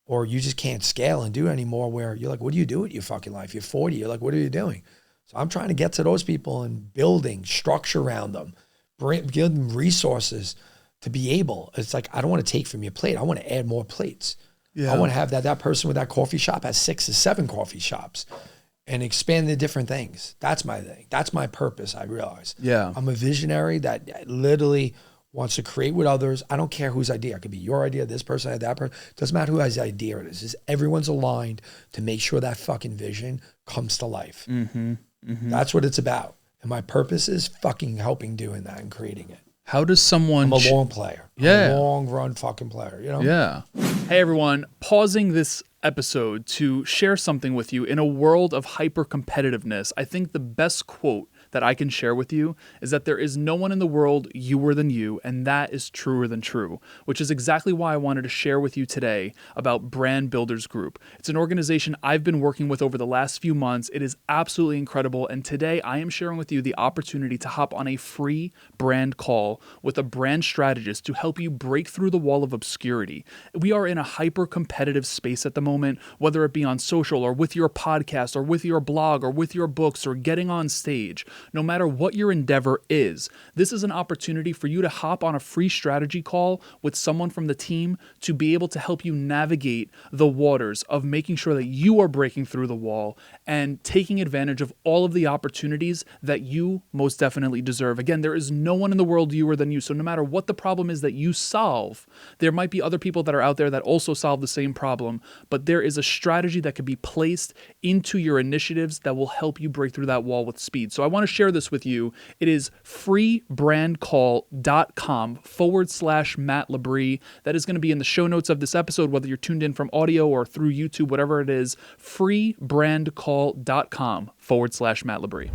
Speaker 1: or you just can't scale and do it anymore where you're like, what do you do with your fucking life? You're 40. You're like, what are you doing? So I'm trying to get to those people and building structure around them, give them resources to be able. It's like, I don't want to take from your plate. I want to add more plates.
Speaker 3: Yeah.
Speaker 1: I want to have that person with that coffee shop has 6 or 7 coffee shops and expand the different things. That's my thing. That's my purpose, I realize.
Speaker 3: Yeah.
Speaker 1: I'm a visionary that literally wants to create with others. I don't care whose idea. It could be your idea, this person, that person. Doesn't matter who has the idea it is. Everyone's aligned to make sure that fucking vision comes to life.
Speaker 3: Mm-hmm. Mm-hmm.
Speaker 1: That's what it's about. And my purpose is fucking helping doing that and creating it.
Speaker 3: How does someone...
Speaker 1: I'm a long player.
Speaker 3: Yeah.
Speaker 1: I'm a long run fucking player, you know?
Speaker 3: Yeah. Hey, everyone. Pausing this episode to share something with you. In a world of hyper competitiveness, I think the best quote that I can share with you is that there is no one in the world youer than you, and that is truer than true, which is exactly why I wanted to share with you today about Brand Builders Group. It's an organization I've been working with over the last few months. It is absolutely incredible, and today I am sharing with you the opportunity to hop on a free brand call with a brand strategist to help you break through the wall of obscurity. We are in a hyper competitive space at the moment, whether it be on social or with your podcast or with your blog or with your books or getting on stage. No matter what your endeavor is, this is an opportunity for you to hop on a free strategy call with someone from the team to be able to help you navigate the waters of making sure that you are breaking through the wall and taking advantage of all of the opportunities that you most definitely deserve. Again, there is no one in the world youer than you. So no matter what the problem is that you solve, there might be other people that are out there that also solve the same problem, but there is a strategy that can be placed into your initiatives that will help you break through that wall with speed. So I want to share this with you. It is freebrandcall.com/Matt Labrie. That is going to be in the show notes of this episode, whether you're tuned in from audio or through YouTube, whatever it is, freebrandcall.com/Matt Labrie.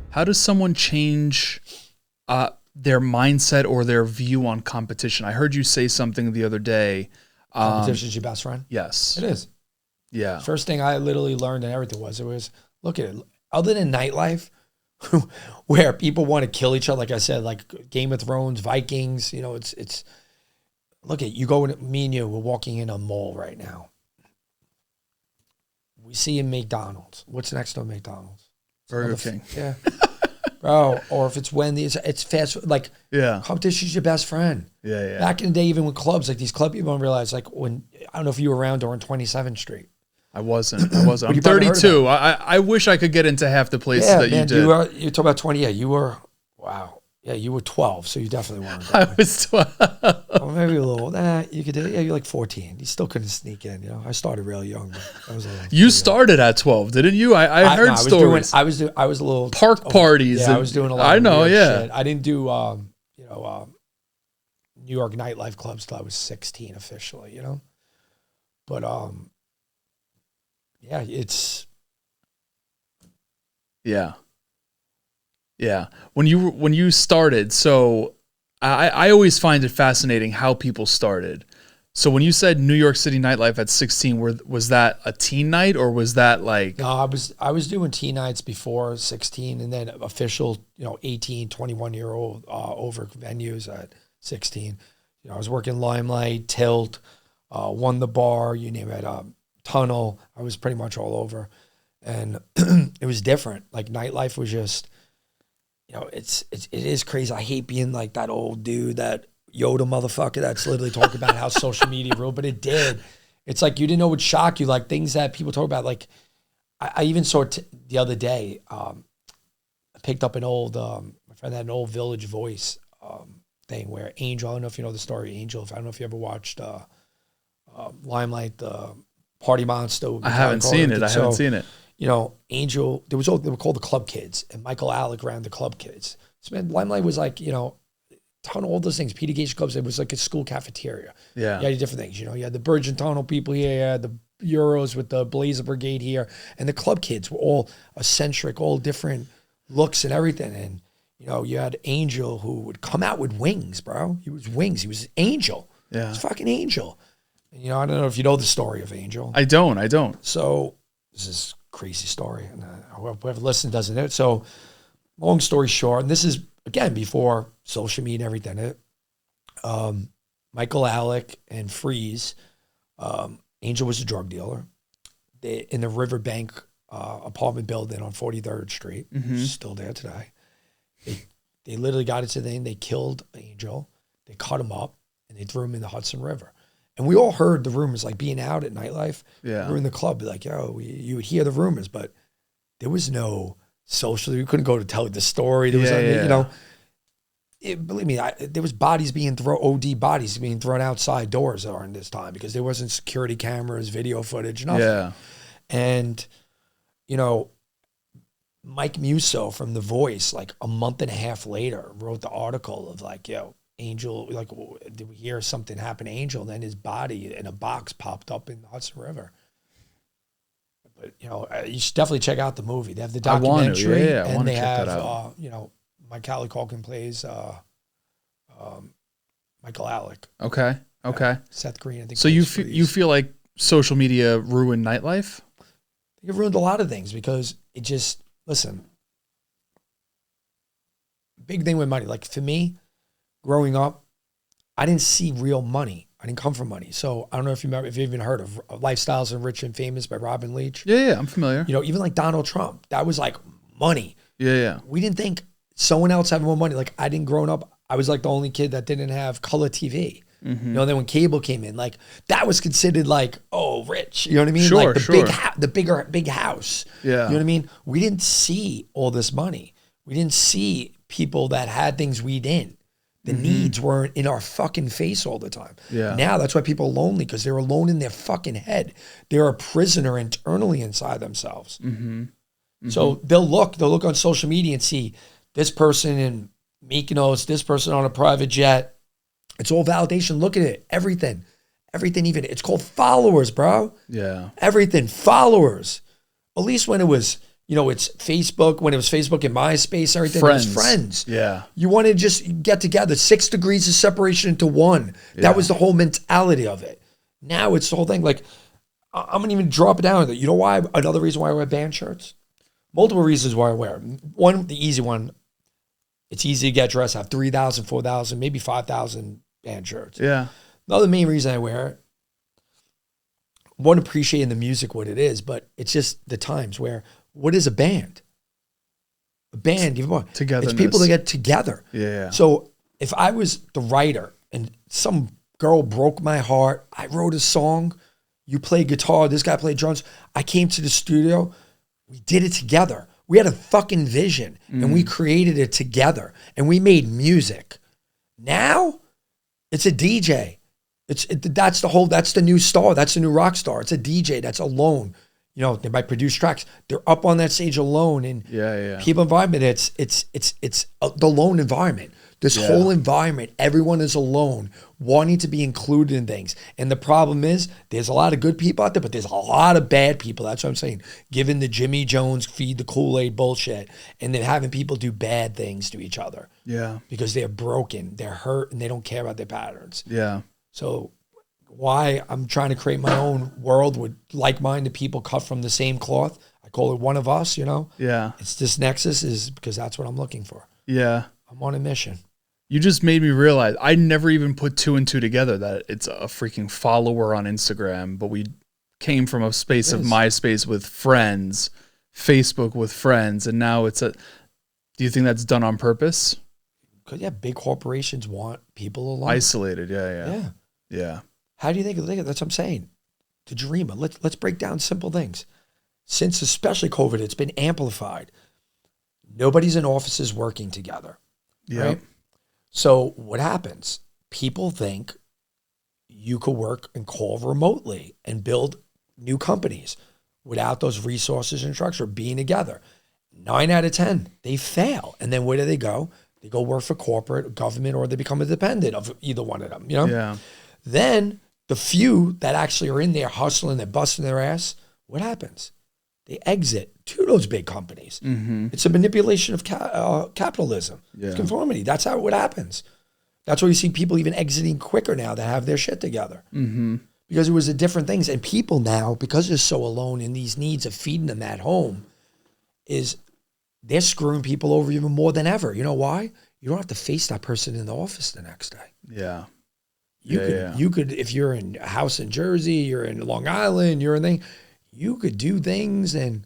Speaker 3: How does someone change their mindset or their view on competition? I heard you say something the other day.
Speaker 1: Competition's your best friend?
Speaker 3: Yes.
Speaker 1: It is.
Speaker 3: Yeah.
Speaker 1: First thing I literally learned and everything was, look at it. Other than Nightlife, where people want to kill each other, like I said, like Game of Thrones, Vikings, you know, it's look at, you go in, me and you, we're walking in a mall right now. We see a McDonald's. What's next to McDonald's?
Speaker 3: Burger King.
Speaker 1: Yeah. Bro, or if it's Wendy's, it's fast food. Like,
Speaker 3: yeah,
Speaker 1: competition's your best friend.
Speaker 3: Yeah.
Speaker 1: Back in the day, even with clubs, like these club people don't realize, like when, I don't know if you were around during 27th Street.
Speaker 3: I wasn't. I'm 32. I wish I could get into half the places that
Speaker 1: man,
Speaker 3: you did.
Speaker 1: You talk about 20. Yeah, you were, wow. Yeah, you were 12, so you definitely weren't.
Speaker 3: I was 12.
Speaker 1: Well, maybe a little. You could do. Yeah, you're like 14. You still couldn't sneak in. You know, I started real young. But I was a little.
Speaker 3: You started at 12, didn't you? I heard stories.
Speaker 1: I was a little
Speaker 3: park parties.
Speaker 1: Yeah, I was doing a lot.
Speaker 3: I know.
Speaker 1: Of
Speaker 3: yeah.
Speaker 1: shit. I didn't do New York nightlife clubs till I was 16 officially. You know, but yeah, it's.
Speaker 3: Yeah. Yeah. When you started, so I always find it fascinating how people started. So when you said New York City nightlife at 16, was that a teen night or was that like?
Speaker 1: No, I was doing teen nights before 16 and then official, 18, 21-year-old over venues at 16. I was working Limelight, Tilt, Won the Bar, you name it, Tunnel. I was pretty much all over. And it was different. Like nightlife was just, it is crazy. I hate being like that old dude, that Yoda motherfucker that's literally talking about how social media ruled, but it did. It's like you didn't know it would shock you, like things that people talk about. Like I even saw the other day, I picked up an old, my friend had an old Village Voice thing where Angel, I don't know if you know the story Angel, I don't know if you ever watched Limelight, the Party Monster.
Speaker 3: I haven't seen it.
Speaker 1: Angel, they were called the Club Kids, and Michael Alec ran the Club Kids. So man, Limelight was like, ton of all those things. Peter Gage Clubs, it was like a school cafeteria. Yeah. You had different things, you had the Virgin Tunnel people here, you had the Euros with the Blazer Brigade here, and the Club Kids were all eccentric, all different looks and everything. And, you had Angel who would come out with wings, bro. He was wings. He was Angel. Yeah. He was fucking Angel. And, I don't know if you know the story of Angel.
Speaker 3: I don't.
Speaker 1: So this is crazy story, and whoever listens doesn't know it. So, long story short, and this is again before social media and everything. Michael Alec and Freeze, Angel was a drug dealer. In the Riverbank apartment building on 43rd Street, which is still there today. They literally got into the thing. They killed Angel. They cut him up and they threw him in the Hudson River. And we all heard the rumors, like being out at Nightlife.
Speaker 3: Yeah.
Speaker 1: We were in the club, be like, yo, you would hear the rumors, but there was no social. We couldn't go to tell the story. There was, you know, believe me, there was bodies being OD bodies being thrown outside doors during this time because there wasn't security cameras, video footage, nothing. Yeah. And, you know, Mike Musso from The Voice, like a month and a half later, wrote the article of like, yo, Angel, like, did we hear something happen to Angel? And then his body in a box popped up in the Hudson River. But, you know, you should definitely check out the movie. They have the documentary, and they have, you know, Macaulay Culkin plays Michael Alec.
Speaker 3: Okay.
Speaker 1: Seth Green, I think.
Speaker 3: So you feel like social media ruined Nightlife?
Speaker 1: It ruined a lot of things because it just, listen, big thing with money. Like for me, growing up, I didn't see real money. I didn't come from money. So I don't know if you remember, if you even heard of Lifestyles of Rich and Famous by Robin Leach.
Speaker 3: Yeah, I'm familiar.
Speaker 1: You know, even like Donald Trump, that was like money.
Speaker 3: Yeah.
Speaker 1: We didn't think someone else had more money. Like I didn't growing up, I was like the only kid that didn't have color TV. You know, then when cable came in, like that was considered like, oh, rich. You know what I mean?
Speaker 3: Sure,
Speaker 1: like the big house.
Speaker 3: Yeah.
Speaker 1: You know what I mean? We didn't see all this money. We didn't see people that had things we didn't. The needs weren't in our fucking face all the time.
Speaker 3: Yeah.
Speaker 1: Now that's why people are lonely, because they're alone in their fucking head. They're a prisoner internally inside themselves. So they'll look on social media and see this person in Mykonos, this person on a private jet. It's all validation. Look at it. Everything even. It's called followers, bro.
Speaker 3: Yeah.
Speaker 1: Everything. Followers. At least when it was, you know, it's Facebook, when it was Facebook and MySpace, everything. It was friends.
Speaker 3: Yeah.
Speaker 1: You want to just get together. 6 degrees of separation into one. That was the whole mentality of it. Now it's the whole thing. Like, I'm going to even drop it down. You know why? Another reason why I wear band shirts? Multiple reasons why I wear them. One, the easy one, it's easy to get dressed. I have 3,000, 4,000, maybe 5,000 band shirts.
Speaker 3: Yeah.
Speaker 1: Another main reason I wear it, one, appreciating the music, what it is, but it's just the times where, what is a band? A band,
Speaker 3: togetherness.
Speaker 1: It's people that get together.
Speaker 3: Yeah.
Speaker 1: So if I was the writer and some girl broke my heart, I wrote a song, you played guitar, this guy played drums, I came to the studio, we did it together. We had a fucking vision and we created it together and we made music. Now it's a DJ. That's the new star. That's the new rock star. It's a DJ that's alone. You know, they might produce tracks. They're up on that stage alone, and people environment. It's the lone environment. This whole environment, everyone is alone, wanting to be included in things. And the problem is, there's a lot of good people out there, but there's a lot of bad people. That's what I'm saying. Giving the Jimmy Jones feed the Kool-Aid bullshit, and then having people do bad things to each other.
Speaker 3: Yeah.
Speaker 1: Because they're broken, they're hurt, and they don't care about their patterns.
Speaker 3: Yeah.
Speaker 1: So why I'm trying to create my own world with like-minded people cut from the same cloth. I call it one of us, you know?
Speaker 3: Yeah.
Speaker 1: It's this nexus is because that's what I'm looking for.
Speaker 3: Yeah.
Speaker 1: I'm on a mission.
Speaker 3: You just made me realize I never even put 2 and 2 together that it's a freaking follower on Instagram, but we came from a space of MySpace with friends, Facebook with friends, and now it's do you think that's done on purpose?
Speaker 1: Because big corporations want people alone.
Speaker 3: Isolated, yeah.
Speaker 1: How do you think that's what I'm saying? The dreamer. Let's break down simple things. Since especially COVID, it's been amplified. Nobody's in offices working together.
Speaker 3: Yeah.
Speaker 1: Right? So what happens? People think you could work and call remotely and build new companies without those resources and structure being together. 9 out of 10, they fail. And then where do they go? They go work for corporate, government, or they become a dependent of either one of them, you know?
Speaker 3: Yeah.
Speaker 1: Then the few that actually are in there hustling, they're busting their ass, what happens? They exit to those big companies. It's a manipulation of capitalism. It's conformity. That's how it happens. That's why you see people even exiting quicker now that have their shit together. Because it was a different things. And people now, because they're so alone in these needs of feeding them at home, they're screwing people over even more than ever. You know why? You don't have to face that person in the office the next day.
Speaker 3: Yeah.
Speaker 1: You could, if you're in a house in Jersey, you're in Long Island, you could do things and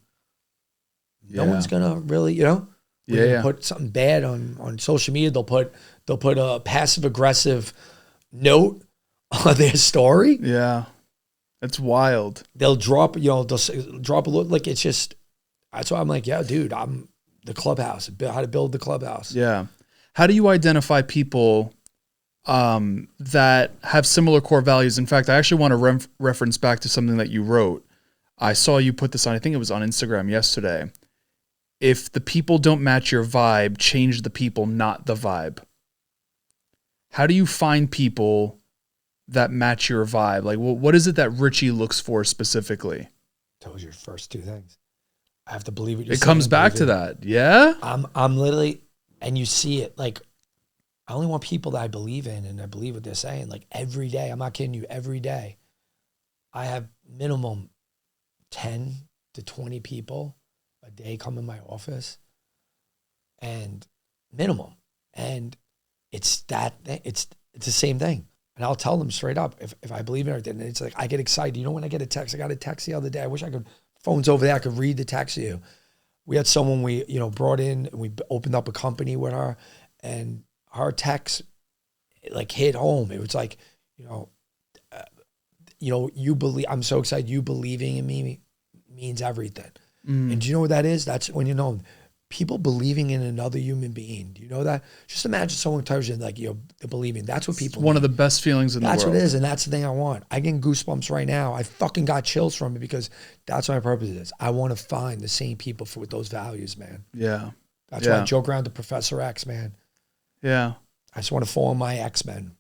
Speaker 1: No one's gonna really, put something bad on social media. They'll put a passive aggressive note on their story.
Speaker 3: Yeah. It's wild.
Speaker 1: They'll drop, they'll drop a little, like, it's just, that's why I'm like, yeah, dude, I'm the clubhouse, how to build the clubhouse.
Speaker 3: Yeah. How do you identify people that have similar core values? In fact, I actually want to reference back to something that you wrote. I saw you put this on, I think it was on Instagram yesterday. If the people don't match your vibe, change the people, not the vibe. How do you find people that match your vibe? Like, what is it that Richie looks for specifically?
Speaker 1: Those are your first two things. I have to believe what you're saying.
Speaker 3: It comes back to that. Yeah.
Speaker 1: I'm literally, and you see it, like, I only want people that I believe in and I believe what they're saying. Like, every day, I'm not kidding you, every day, I have minimum 10 to 20 people a day come in my office, and minimum. And it's the same thing. And I'll tell them straight up, if I believe in everything, and it's like, I get excited. You know, when I get a text, I got a text the other day. I wish I could, phone's over there, I could read the text to you. We had someone we, brought in, and we opened up a company with her, and her text, like, hit home. It was like, you believe, I'm so excited. You believing in me means everything. And do you know what that is? That's when people believing in another human being. Do you know that? Just imagine someone tells you, like, they're believing. That's what people.
Speaker 3: It's one of the best feelings in the world.
Speaker 1: That's what it is, and that's the thing I want. I get goosebumps right now. I fucking got chills from it, because that's what my purpose is. I want to find the same people with those values, man.
Speaker 3: Yeah.
Speaker 1: That's why I joke around to Professor X, man.
Speaker 3: Yeah.
Speaker 1: I just want to follow my X-Men,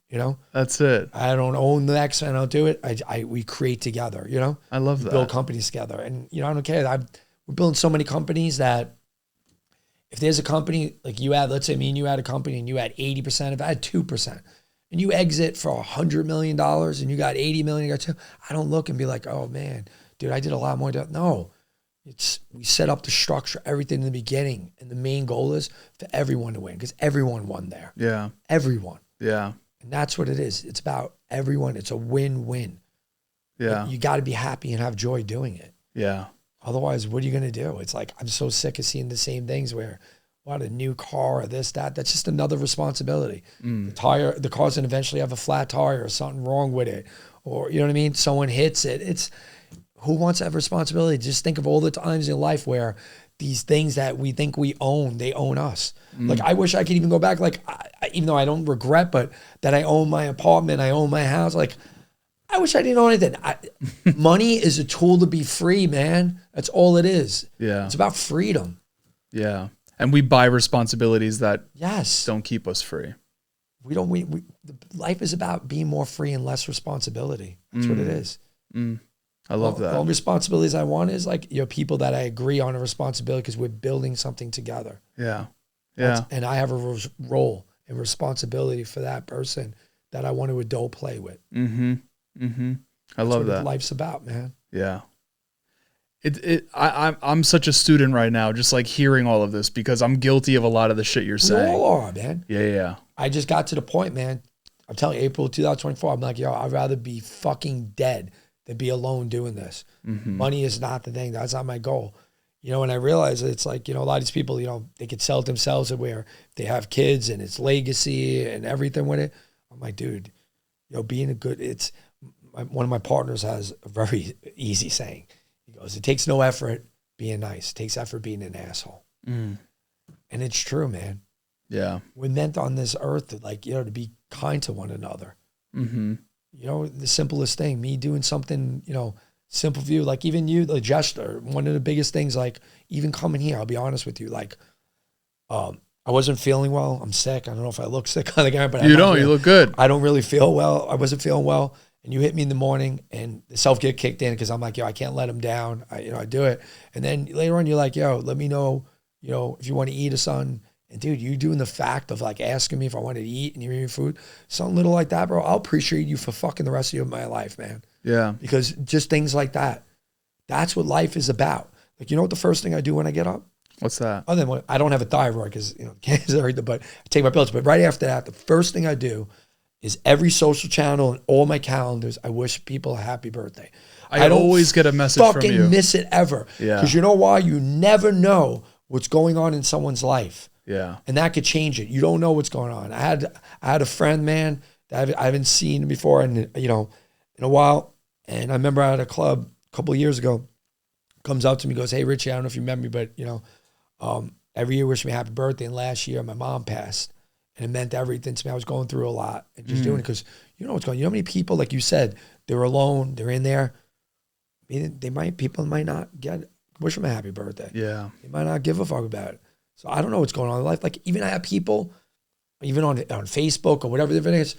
Speaker 3: That's it.
Speaker 1: I don't own the X-Men. I don't do it. we create together,
Speaker 3: I love that.
Speaker 1: Build companies together. And, I don't care. We're building so many companies that if there's a company, like you had, let's say me and you had a company and you had 80% of it, I had 2%, and you exit for $100 million and you got 80 million, you got 2, I don't look and be like, oh man, dude, I did a lot more. No, we set up the structure, everything in the beginning. And the main goal is for everyone to win, because everyone won there.
Speaker 3: Yeah.
Speaker 1: Everyone.
Speaker 3: Yeah.
Speaker 1: And that's what it is. It's about everyone. It's a win-win.
Speaker 3: Yeah.
Speaker 1: You got to be happy and have joy doing it.
Speaker 3: Yeah.
Speaker 1: Otherwise, what are you going to do? It's like, I'm so sick of seeing the same things where, what, a new car or this, that. That's just another responsibility. The car's going to eventually have a flat tire or something wrong with it. Or, you know what I mean? Someone hits it. Who wants to have responsibility? Just think of all the times in life where these things that we think we own, they own us. Like, I wish I could even go back, like, even though I don't regret, but that I own my apartment, I own my house. Like, I wish I didn't own anything. Money is a tool to be free, man. That's all it is.
Speaker 3: Yeah.
Speaker 1: It's about freedom.
Speaker 3: Yeah. And we buy responsibilities that
Speaker 1: yes
Speaker 3: don't keep us free.
Speaker 1: Life is about being more free and less responsibility. That's what it is.
Speaker 3: I love that.
Speaker 1: All responsibilities I want is, like, people that I agree on a responsibility, because we're building something together.
Speaker 3: Yeah. Yeah.
Speaker 1: And I have a role and responsibility for that person that I want to adult play with. I love that. Life's about, man.
Speaker 3: Yeah. I'm such a student right now, just like hearing all of this, because I'm guilty of a lot of the shit you're saying.
Speaker 1: We all are, man.
Speaker 3: Yeah.
Speaker 1: I just got to the point, man. I'm telling you, April 2024, I'm like, I'd rather be fucking dead than be alone doing this. Money is not the thing. That's not my goal. And I realize it's like, a lot of these people, they could sell themselves to where they have kids and it's legacy and everything with it. I'm like, dude, being a good, one of my partners has a very easy saying. He goes, it takes no effort being nice. It takes effort being an asshole. And it's true, man.
Speaker 3: Yeah. We're
Speaker 1: meant on this earth to, like, to be kind to one another. The simplest thing, me doing something, simple for you, like even you, the gesture, one of the biggest things, like even coming here, I'll be honest with you, like, I wasn't feeling well. I'm sick. I don't know if I look sick on the guy, but
Speaker 3: you look good.
Speaker 1: I don't really feel well. I wasn't feeling well. And you hit me in the morning and the self-get kicked in, because I'm like, I can't let him down. I do it. And then later on, you're like, let me know, if you want to eat or something. And dude, you doing the fact of, like, asking me if I wanted to eat and you're eating food, something little like that, bro, I'll appreciate you for fucking the rest of my life, man. Yeah. Because just things like that, that's what life is about. Like, you know what the first thing I do when I get up?
Speaker 3: What's that?
Speaker 1: Other than I don't have a thyroid, because, cancer, but I take my pills. But right after that, the first thing I do is every social channel and all my calendars, I wish people a happy birthday.
Speaker 3: I don't always get a message from you.
Speaker 1: Fucking miss it ever.
Speaker 3: Yeah.
Speaker 1: Because you know why? You never know what's going on in someone's life.
Speaker 3: Yeah.
Speaker 1: And that could change it. You don't know what's going on. I had a friend, man, that I haven't seen before in a while. And I remember at a club a couple of years ago, comes up to me, goes, "Hey, Richie, I don't know if you remember me, but, every year wish me happy birthday. And last year my mom passed. And it meant everything to me. I was going through a lot and just doing it because you know what's going on. You know how many people, like you said, they're alone, they're in there. People might not wish them a happy birthday.
Speaker 3: Yeah.
Speaker 1: They might not give a fuck about it. So I don't know what's going on in life. Like even I have people, even on Facebook or whatever the thing is,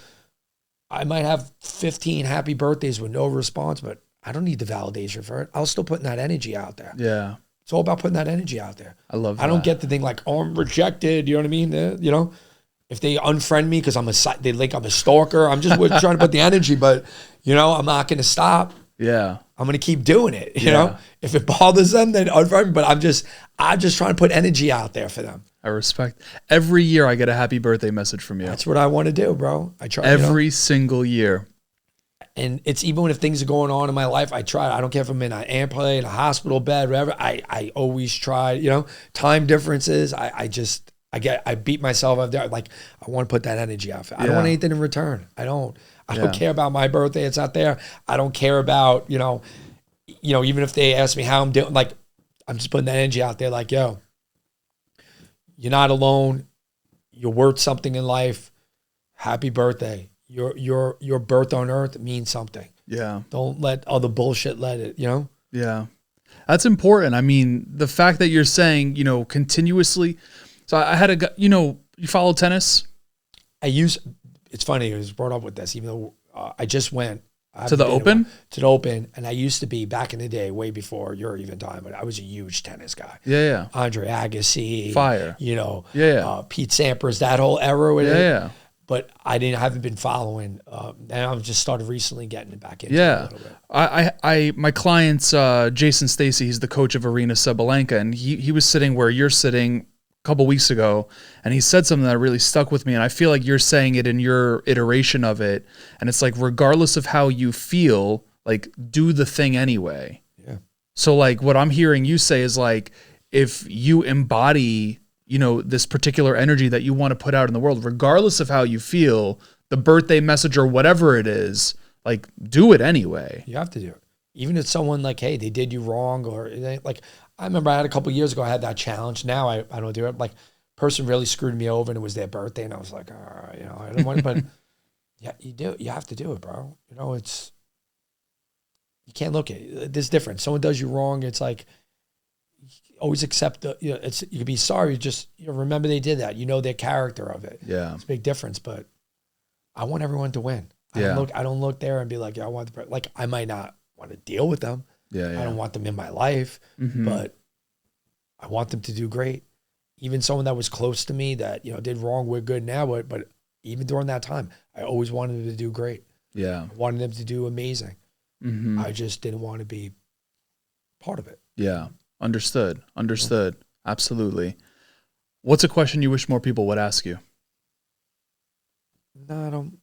Speaker 1: I might have 15 happy birthdays with no response, but I don't need the validation for it. I'll still put that energy out there.
Speaker 3: Yeah.
Speaker 1: It's all about putting that energy out there.
Speaker 3: I love that.
Speaker 1: I don't get the thing like, oh, I'm rejected. You know what I mean? If they unfriend me because they think I'm a stalker, I'm just trying to put the energy, but I'm not going to stop.
Speaker 3: Yeah.
Speaker 1: I'm going to keep doing it. You know, if it bothers them, then unfriend me, but I'm just trying to put energy out there for them.
Speaker 3: I respect. Every year I get a happy birthday message from you.
Speaker 1: That's what I want to do, bro. I try
Speaker 3: every single year.
Speaker 1: And it's even if things are going on in my life, I try. I don't care if I'm in an airplane, in a hospital bed, whatever. I always try, time differences. I beat myself up there. Like I want to put that energy out. I don't want anything in return. I don't care about my birthday. It's not there. I don't care about, even if they ask me how I'm doing, like I'm just putting that energy out there. Like, yo, you're not alone. You're worth something in life. Happy birthday. Your birth on earth means something. Yeah. Don't let other bullshit let it,
Speaker 3: Yeah. That's important. I mean, the fact that you're saying, continuously. So I had you follow tennis?
Speaker 1: It's funny, it was brought up with this, even though I just went.
Speaker 3: To the Open?
Speaker 1: To the Open. And I used to be, back in the day, way before your even time, but I was a huge tennis guy.
Speaker 3: Yeah.
Speaker 1: Andre Agassi.
Speaker 3: Fire.
Speaker 1: Pete Sampras, that whole era with it.
Speaker 3: Yeah.
Speaker 1: But I haven't been following. And I've just started recently getting it back into it a little bit.
Speaker 3: My client's Jason Stacy. He's the coach of Arena Sabalenka, and he was sitting where you're sitting a couple weeks ago, and he said something that really stuck with me. And I feel like you're saying it in your iteration of it. And it's like, regardless of how you feel, like do the thing anyway.
Speaker 1: Yeah.
Speaker 3: So like what I'm hearing you say is like, if you embody this particular energy that you want to put out in the world, regardless of how you feel, the birthday message or whatever it is, like do it anyway.
Speaker 1: You have to do it. Even if someone like, hey, they did you wrong, or like, I remember I had a couple of years ago, I had that challenge. Now I don't do it. Like person really screwed me over and it was their birthday. And I was like, I don't want it, but yeah, you do. You have to do it, bro. You can't look at it. There's difference. Someone does you wrong. It's like, always accept you can be sorry. Just remember they did that. Their character of it.
Speaker 3: Yeah,
Speaker 1: it's a big difference. But I want everyone to win. I don't look there and be like, I want I might not want to deal with them. Yeah. I don't want them in my life, but I want them to do great. Even someone that was close to me that did wrong, we're good now. But even during that time, I always wanted them to do great. Yeah, I wanted them to do amazing. I just didn't want to be part of it.
Speaker 3: Yeah. Understood. Absolutely. What's a question you wish more people would ask you?
Speaker 1: No, I don't.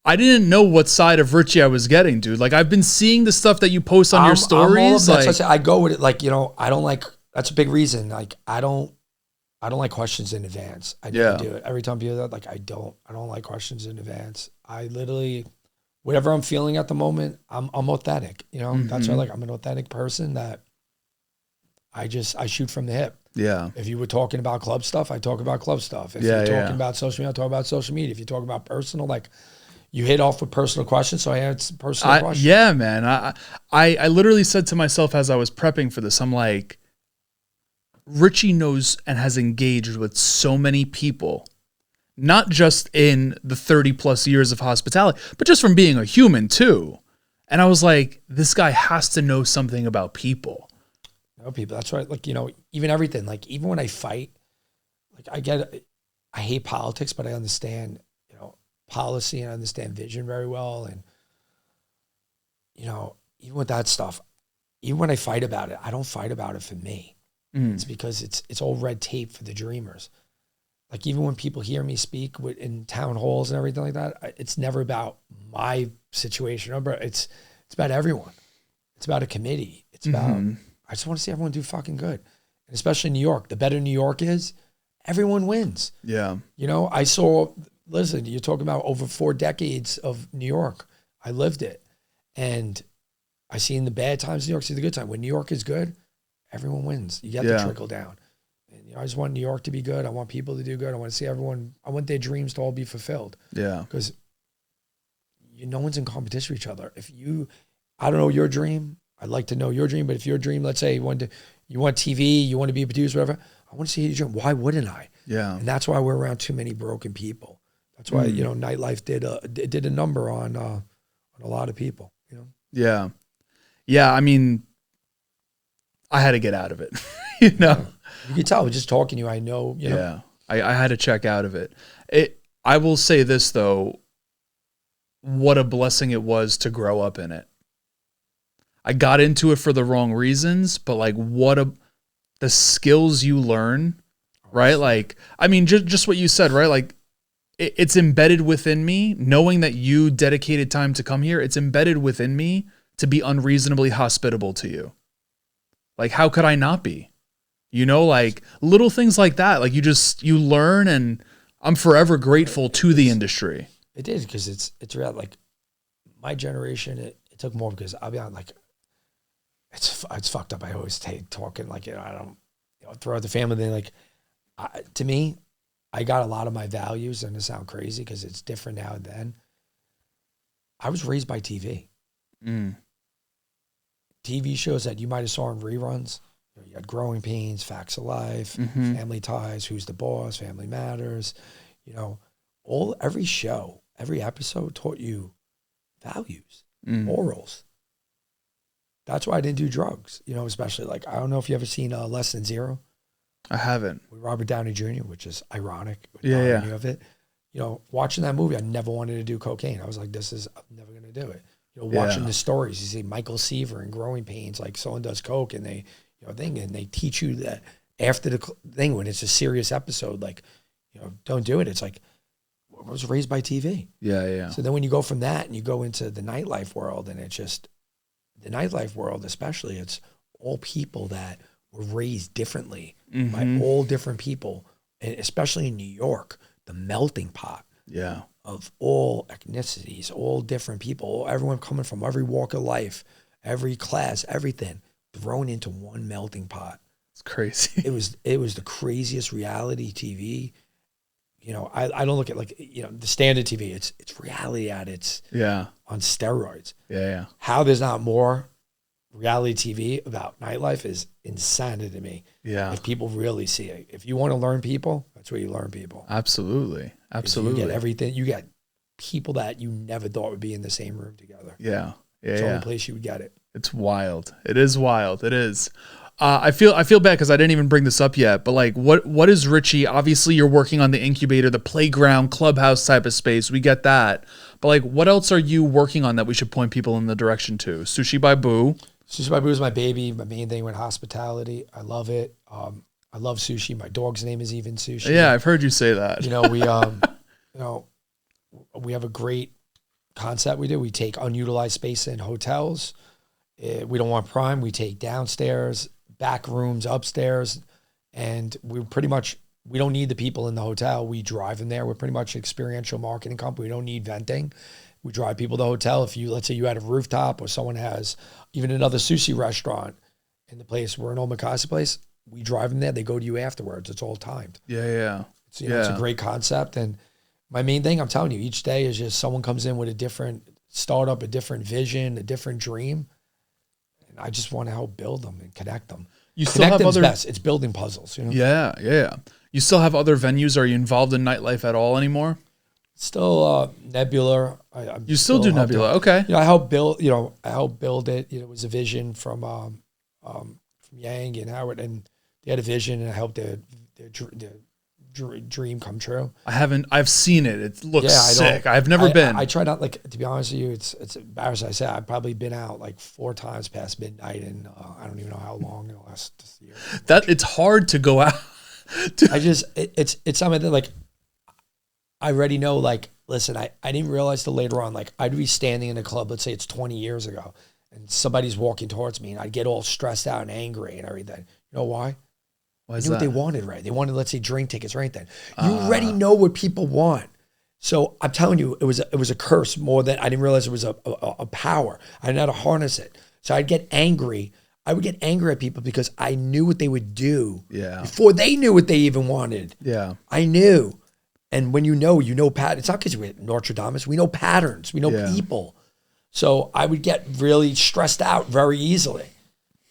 Speaker 3: I didn't know what side of Richie I was getting, dude. Like I've been seeing the stuff that you post on your stories.
Speaker 1: I go with it. Like, I don't like, that's a big reason. Like, I don't like questions in advance. I never do it. Every time people do that, like, I don't like questions in advance. I literally, whatever I'm feeling at the moment, I'm authentic. That's why I'm an authentic person that I shoot from the hip. Yeah. If you were talking about club stuff, I talk about club stuff. If you're talking about social media, I talk about social media. If you talk about personal, like you hit off with personal questions, so I answer personal questions.
Speaker 3: Yeah, man. I literally said to myself as I was prepping for this, I'm like, Richie knows and has engaged with so many people, not just in the 30 plus years of hospitality, but just from being a human too. And I was like, this guy has to know something about people.
Speaker 1: People. That's right. Like, even everything, like even when I fight, like I hate politics, but I understand, policy and I understand vision very well. And, even with that stuff, even when I fight about it, I don't fight about it for me. It's because it's all red tape for the dreamers. like even when people hear me speak in town halls and everything like that, it's never about my situation. It's about everyone. It's about a committee. It's about, I just want to see everyone do fucking good. And especially New York. The better New York is, everyone wins.
Speaker 3: Yeah.
Speaker 1: You know, listen, you're talking about over 4 decades of New York. I lived it. And I seen the bad times in New York, see the good time. When New York is good, everyone wins. You get the trickle down. And I just want New York to be good. I want people to do good. I want to see everyone, I want their dreams to all be fulfilled.
Speaker 3: Yeah.
Speaker 1: Because no one's in competition with each other. I don't know your dream. I'd like to know your dream, but if your dream, let's say you want TV, you want to be a producer, whatever, I want to see your dream. Why wouldn't I?
Speaker 3: Yeah.
Speaker 1: And that's why we're around too many broken people. That's why, Nightlife did a number on a lot of people, you know?
Speaker 3: Yeah. Yeah. I mean, I had to get out of it, you know?
Speaker 1: Yeah. You can tell just talking to you, I know, you know.
Speaker 3: Yeah. I had to check out of it. I will say this though, what a blessing it was to grow up in it. I got into it for the wrong reasons, but like the skills you learn, right? Like, I mean, just what you said, right? Like it's embedded within me, knowing that you dedicated time to come here. It's embedded within me to be unreasonably hospitable to you. Like, how could I not be? You know, like little things like that. Like you learn, and I'm forever grateful to the industry.
Speaker 1: It is, because it's real. Like my generation, it took more, because I'll be honest, like it's fucked up. I always take talking like, I don't, throughout the family thing. Like to me, I got a lot of my values, and it sound crazy because it's different now and then. I was raised by TV. TV shows that you might have saw in reruns. You had Growing Pains, Facts of Life, Family Ties, Who's the Boss, Family Matters. Every show, every episode taught you values, morals. That's why I didn't do drugs, especially like, I don't know if you ever seen Less Than Zero.
Speaker 3: I haven't.
Speaker 1: With Robert Downey Jr., which is ironic.
Speaker 3: Yeah.
Speaker 1: Of it. Watching that movie, I never wanted to do cocaine. I was like, I'm never going to do it. Watching the stories, you see Michael Seaver and Growing Pains, like someone does coke and they, and they teach you that after the thing, when it's a serious episode, like, don't do it. It's like, I was raised by TV.
Speaker 3: Yeah.
Speaker 1: So then when you go from that and you go into the nightlife world, and it's just, the nightlife world especially, it's all people that were raised differently by all different people, and especially in New York, the melting pot of all ethnicities, all different people, everyone coming from every walk of life, every class, everything thrown into one melting pot.
Speaker 3: It's crazy.
Speaker 1: It was the craziest reality TV. I don't look at like, the standard TV. It's reality at its on steroids.
Speaker 3: Yeah.
Speaker 1: How there's not more reality TV about nightlife is insanity to me. Yeah. If people really see it. If you want to learn people, that's where you learn people.
Speaker 3: Absolutely.
Speaker 1: You get everything. You get people that you never thought would be in the same room together.
Speaker 3: Yeah.
Speaker 1: It's the only place you would get it.
Speaker 3: It's wild. It is wild. It is. I feel bad because I didn't even bring this up yet, but like, what is Richie? Obviously, you're working on the incubator, the playground, clubhouse type of space. We get that, but like, what else are you working on that we should point people in the direction to? Sushi by Boo.
Speaker 1: Sushi by Boo is my baby. My main thing with hospitality. I love it. I love sushi. My dog's name is even Sushi.
Speaker 3: Yeah, I've heard you say that.
Speaker 1: We have a great concept we do. We take unutilized space in hotels. We don't want prime. We take downstairs, back rooms, upstairs, and we don't need the people in the hotel. We drive them there. We're pretty much an experiential marketing company. We don't need venting. We drive people to the hotel. Let's say you had a rooftop, or someone has even another sushi restaurant in the place, we're an omakase place, we drive them there. They go to you afterwards. It's all timed.
Speaker 3: Yeah.
Speaker 1: It's a great concept. And my main thing, I'm telling you, each day is just someone comes in with a different startup, a different vision, a different dream. I just want to help build them and connect them.
Speaker 3: You still have other
Speaker 1: best. It's building puzzles.
Speaker 3: Yeah. You still have other venues. Are you involved in nightlife at all anymore?
Speaker 1: Still Nebula.
Speaker 3: You still do Nebula, okay?
Speaker 1: I helped build. I helped build it. It was a vision from Yang and Howard, and they had a vision, and I helped their dream come true.
Speaker 3: I've seen it. It looks sick. I've never been.
Speaker 1: I try not, like, to be honest with you, it's embarrassing. I said I've probably been out like 4 times past midnight, and I don't even know how long in the last year.
Speaker 3: That it's hard to go out.
Speaker 1: It's something that like, I already know, like, listen, I didn't realize till later on, like I'd be standing in a club, let's say it's 20 years ago, and somebody's walking towards me and I'd get all stressed out and angry and everything. You know why?
Speaker 3: Why
Speaker 1: I
Speaker 3: is
Speaker 1: knew what
Speaker 3: that?
Speaker 1: they wanted, right? They wanted, let's say, drink tickets or anything. You already know what people want. So I'm telling you, it was a curse more than I didn't realize it was a power. I didn't know how to harness it. So I'd get angry. I would get angry at people because I knew what they would do before they knew what they even wanted.
Speaker 3: Yeah.
Speaker 1: I knew. And when you know patterns. It's not because we're Nostradamus. We know patterns. We know people. So I would get really stressed out very easily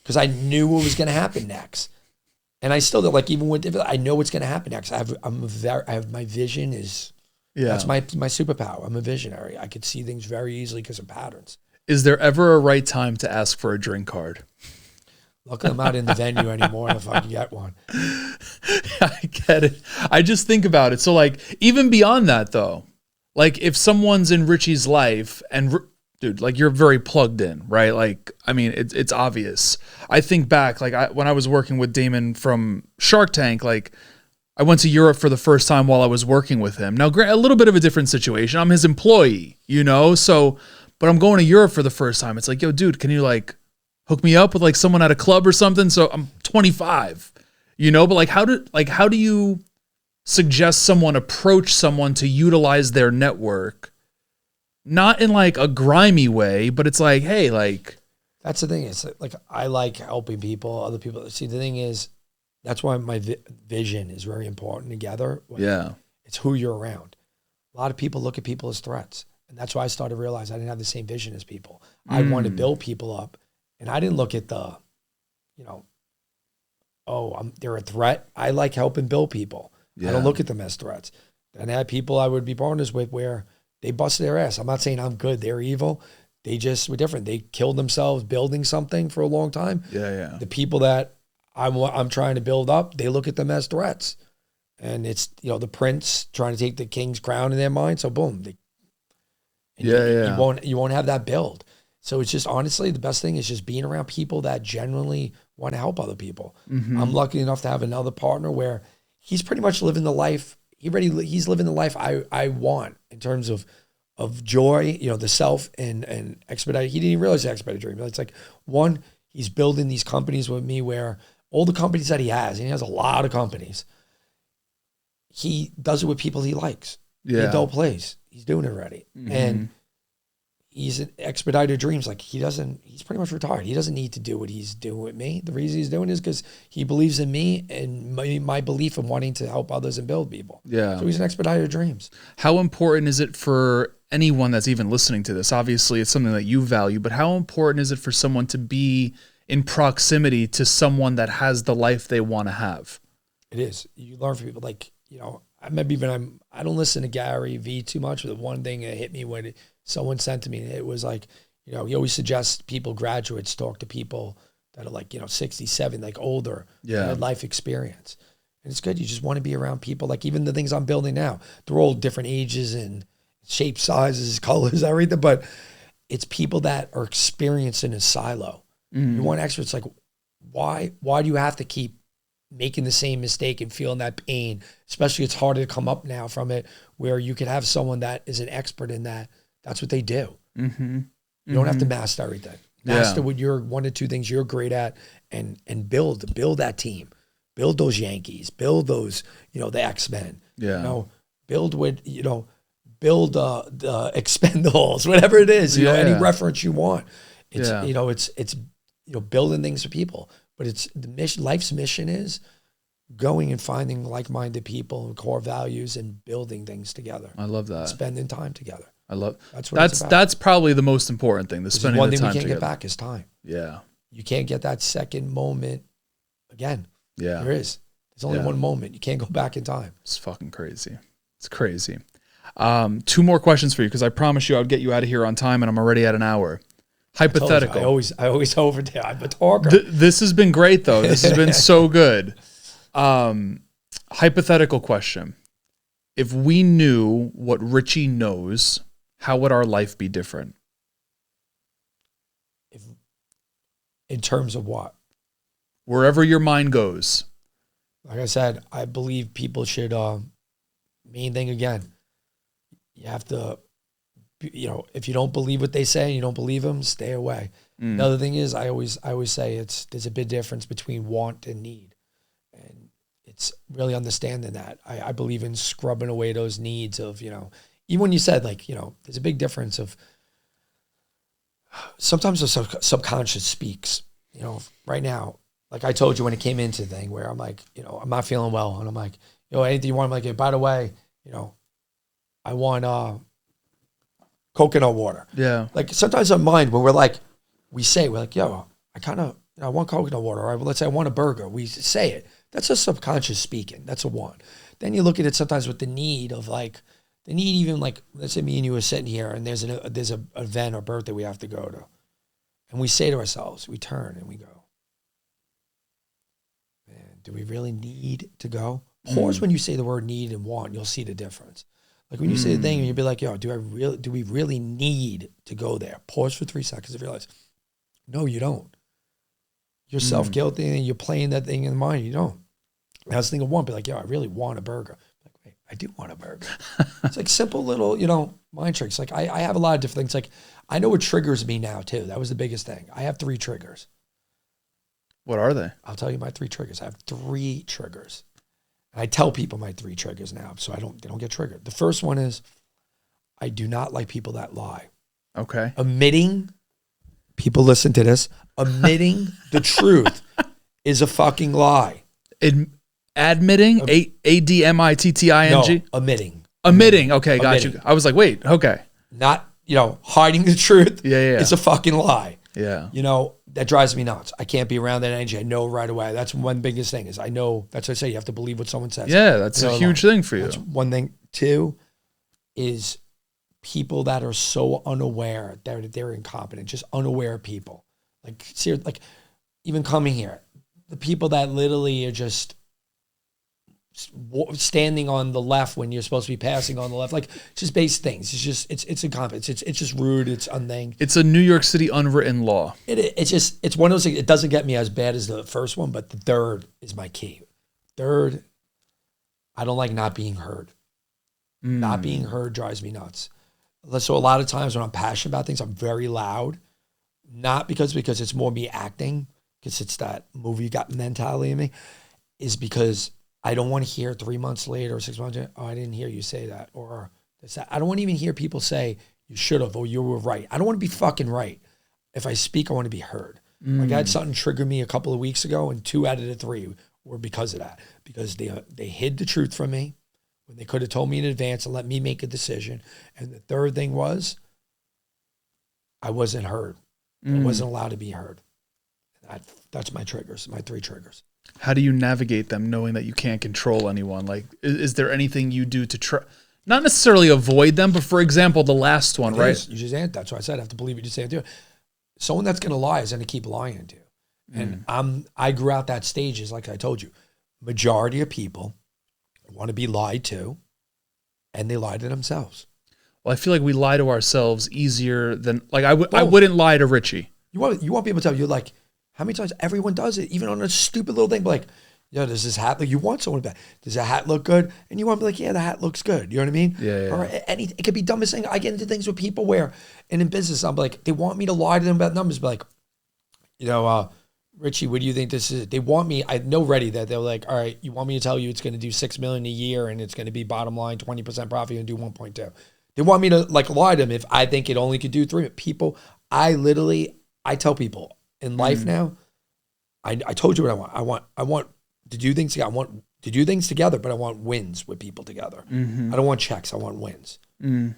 Speaker 1: because I knew what was going to happen next. And I still do, like, even with, I know what's going to happen next. My vision is, that's my superpower. I'm a visionary. I could see things very easily because of patterns.
Speaker 3: Is there ever a right time to ask for a drink card?
Speaker 1: Luckily, I'm not in the venue anymore if I can get one.
Speaker 3: I get it. I just think about it. So, like, even beyond that, though, like, if someone's in Richie's life and, dude, like, you're very plugged in, right? Like, I mean, it's obvious. I think back, like, when I was working with Damon from Shark Tank, like, I went to Europe for the first time while I was working with him. Now, a little bit of a different situation. I'm his employee, you know? So, but I'm going to Europe for the first time. It's like, yo, dude, can you, like, hook me up with, like, someone at a club or something? So I'm 25, you know? But, like, how do you suggest someone approach someone to utilize their network? Not in, like, a grimy way, but it's like, hey, like...
Speaker 1: That's the thing. It's like, I like helping people, other people. See, the thing is, that's why my vision is very important together. It's who you're around. A lot of people look at people as threats. And that's why I started to realize I didn't have the same vision as people. I wanted to build people up. And I didn't look at the, you know, they're a threat. I like helping build people. I don't look at them as threats. And I had people I would be partners with where they busted their ass. I'm not saying I'm good. They're evil. They just were different. They killed themselves building something for a long time. The people that I'm trying to build up, they look at them as threats. And it's, you know, the prince trying to take the king's crown in their mind. So boom. You won't have that build. So it's just, honestly, the best thing is just being around people that genuinely want to help other people. I'm lucky enough to have another partner where he's pretty much living the life. He's living the life I want in terms of joy, you know, the self and expedite. He didn't even realize the expedite dream. It's like, one, he's building these companies with me where all the companies that he has, and he has a lot of companies, he does it with people he likes. In adult plays. He's doing it already. And he's an expedited dreams. Like, he's pretty much retired. He doesn't need to do what he's doing with me. The reason he's doing it is because he believes in me and my belief in wanting to help others and build people. So he's an expedited dreams.
Speaker 3: How important is it for anyone that's even listening to this? Obviously, it's something that you value, but how important is it for someone to be in proximity to someone that has the life they want to have?
Speaker 1: It is. You learn from people. Like, you know, I don't listen to Gary Vee too much, but the one thing that hit me when someone sent to me, it was like, you know, he always suggests graduates talk to people that are like, you know, 67, like older, that had life experience. And it's good. You just want to be around people. Like, even the things I'm building now, they're all different ages and shapes, sizes, colors, everything. But it's people that are experienced in a silo. You want experts. Like, why do you have to keep making the same mistake and feeling that pain? Especially, it's harder to come up now from it, where you could have someone that is an expert in that. That's what they do. You don't have to master everything. Master what you're one or two things you're great at, and build that team, build those Yankees, build those, you know, the X-Men, you know, build with, you know, build the Expendables, whatever it is, you know, any reference you want. It's, you know, it's, you know, building things for people, but it's the mission, life's mission is going and finding like-minded people and core values and building things together.
Speaker 3: I love that.
Speaker 1: Spending time together.
Speaker 3: I love
Speaker 1: that's
Speaker 3: probably the most important thing. The spending
Speaker 1: one
Speaker 3: the
Speaker 1: thing
Speaker 3: time
Speaker 1: we can't
Speaker 3: together.
Speaker 1: get back is time.
Speaker 3: Yeah.
Speaker 1: You can't get that second moment again.
Speaker 3: Yeah.
Speaker 1: There is. There's only one moment. You can't go back in time.
Speaker 3: It's fucking crazy. It's crazy. 2 more questions for you, because I promised you I'd get you out of here on time, and I'm already at an hour. Hypothetical.
Speaker 1: I always over there. I'm a talker.
Speaker 3: This has been great, though. This has been so good. Hypothetical question. If we knew what Richie knows, how would our life be different?
Speaker 1: In terms of what?
Speaker 3: Wherever your mind goes.
Speaker 1: Like I said, I believe people should, main thing again, you have to, if you don't believe what they say and you don't believe them, stay away. Another thing is I always say there's a big difference between want and need. And it's really understanding that. I believe in scrubbing away those needs of, even when you said like, there's a big difference of sometimes the subconscious speaks, right now. Like I told you when it came into the thing where I'm like, I'm not feeling well. And I'm like, anything you want? I'm like, hey, by the way, I want coconut water.
Speaker 3: Yeah.
Speaker 1: Like sometimes our mind, when we're like, we're like, I want coconut water. Or let's say I want a burger. We say it. That's a subconscious speaking. That's a want. Then you look at it sometimes with the need of like, even like, let's say me and you are sitting here and there's an event or birthday we have to go to. And we say to ourselves, we turn and we go, man, do we really need to go? Pause when you say the word need and want, you'll see the difference. Like when you say the thing and you'll be like, do we really need to go there? Pause for 3 seconds and realize, no, you don't. You're self-guilty and you're playing that thing in the mind. You don't. I was thinking one, be like, I really want a burger. Like, wait, I do want a burger. It's like simple little, mind tricks. Like I have a lot of different things. Like I know what triggers me now too. That was the biggest thing. I have 3 triggers.
Speaker 3: What are they?
Speaker 1: I'll tell you my 3 triggers. I have 3 triggers. And I tell people my 3 triggers now so they don't get triggered. The first one is I do not like people that lie.
Speaker 3: Okay.
Speaker 1: People listen to this, omitting the truth is a fucking lie.
Speaker 3: Admitting? ADMITTING?
Speaker 1: No, omitting.
Speaker 3: Omitting. Okay, got you. I was like, wait, okay.
Speaker 1: Not, hiding the truth.
Speaker 3: Yeah.
Speaker 1: It's a fucking lie.
Speaker 3: Yeah.
Speaker 1: That drives me nuts. I can't be around that energy. I know right away. That's one biggest thing is I know, that's what I say, you have to believe what someone says.
Speaker 3: Yeah, that's a huge thing for you.
Speaker 1: That's one thing. 2 is people that are so unaware that they're incompetent, just unaware people. Like, seriously, like even coming here, the people that literally are just standing on the left when you're supposed to be passing on the left, like just basic things. It's incompetence. It's just rude. It's unthing.
Speaker 3: It's a New York City unwritten law.
Speaker 1: It's one of those things. It doesn't get me as bad as the first one, but the third is my key. Third, I don't like not being heard. Not being heard drives me nuts. So a lot of times when I'm passionate about things, I'm very loud. Not because it's more me acting, because it's that movie got mentality in me, is because I don't want to hear 3 months later or 6 months later, I didn't hear you say that. Or that. I don't want to even hear people say you should have or you were right. I don't want to be fucking right. If I speak, I want to be heard. Like I had something trigger me a couple of weeks ago and 2 out of the 3 were because of that. Because they hid the truth from me when they could have told me in advance and let me make a decision. And the third thing was I wasn't heard. I wasn't allowed to be heard. That's my triggers, my 3 triggers.
Speaker 3: How do you navigate them knowing that you can't control anyone? Like, is there anything you do to try, not necessarily avoid them, but for example, the last one, right?
Speaker 1: You just answered. That's why I said I have to believe what you say. Someone that's going to lie is going to keep lying to you. And I grew out that stages, like I told you. Majority of people want to be lied to, and they lie to themselves.
Speaker 3: Well, I feel like we lie to ourselves easier than, like, I wouldn't lie to Richie.
Speaker 1: You want people to tell you, like, how many times everyone does it, even on a stupid little thing, but like, does this hat look, you want someone to be, does that hat look good? And you want to be like, yeah, the hat looks good. You know what I mean?
Speaker 3: Yeah.
Speaker 1: Or it could be dumbest thing. I get into things with people where, and in business, I'm like, they want me to lie to them about numbers, but like, Richie, what do you think this is? They want me, I know ready that they're like, all right, you want me to tell you it's going to do $6 million a year and it's going to be bottom line 20% profit and do 1.2. They want me to like lie to them if I think it only could do 3. People, I tell people in life now, I told you what I want. I want to do things together. I want to do things together, but I want wins with people together. I don't want checks. I want wins. I'm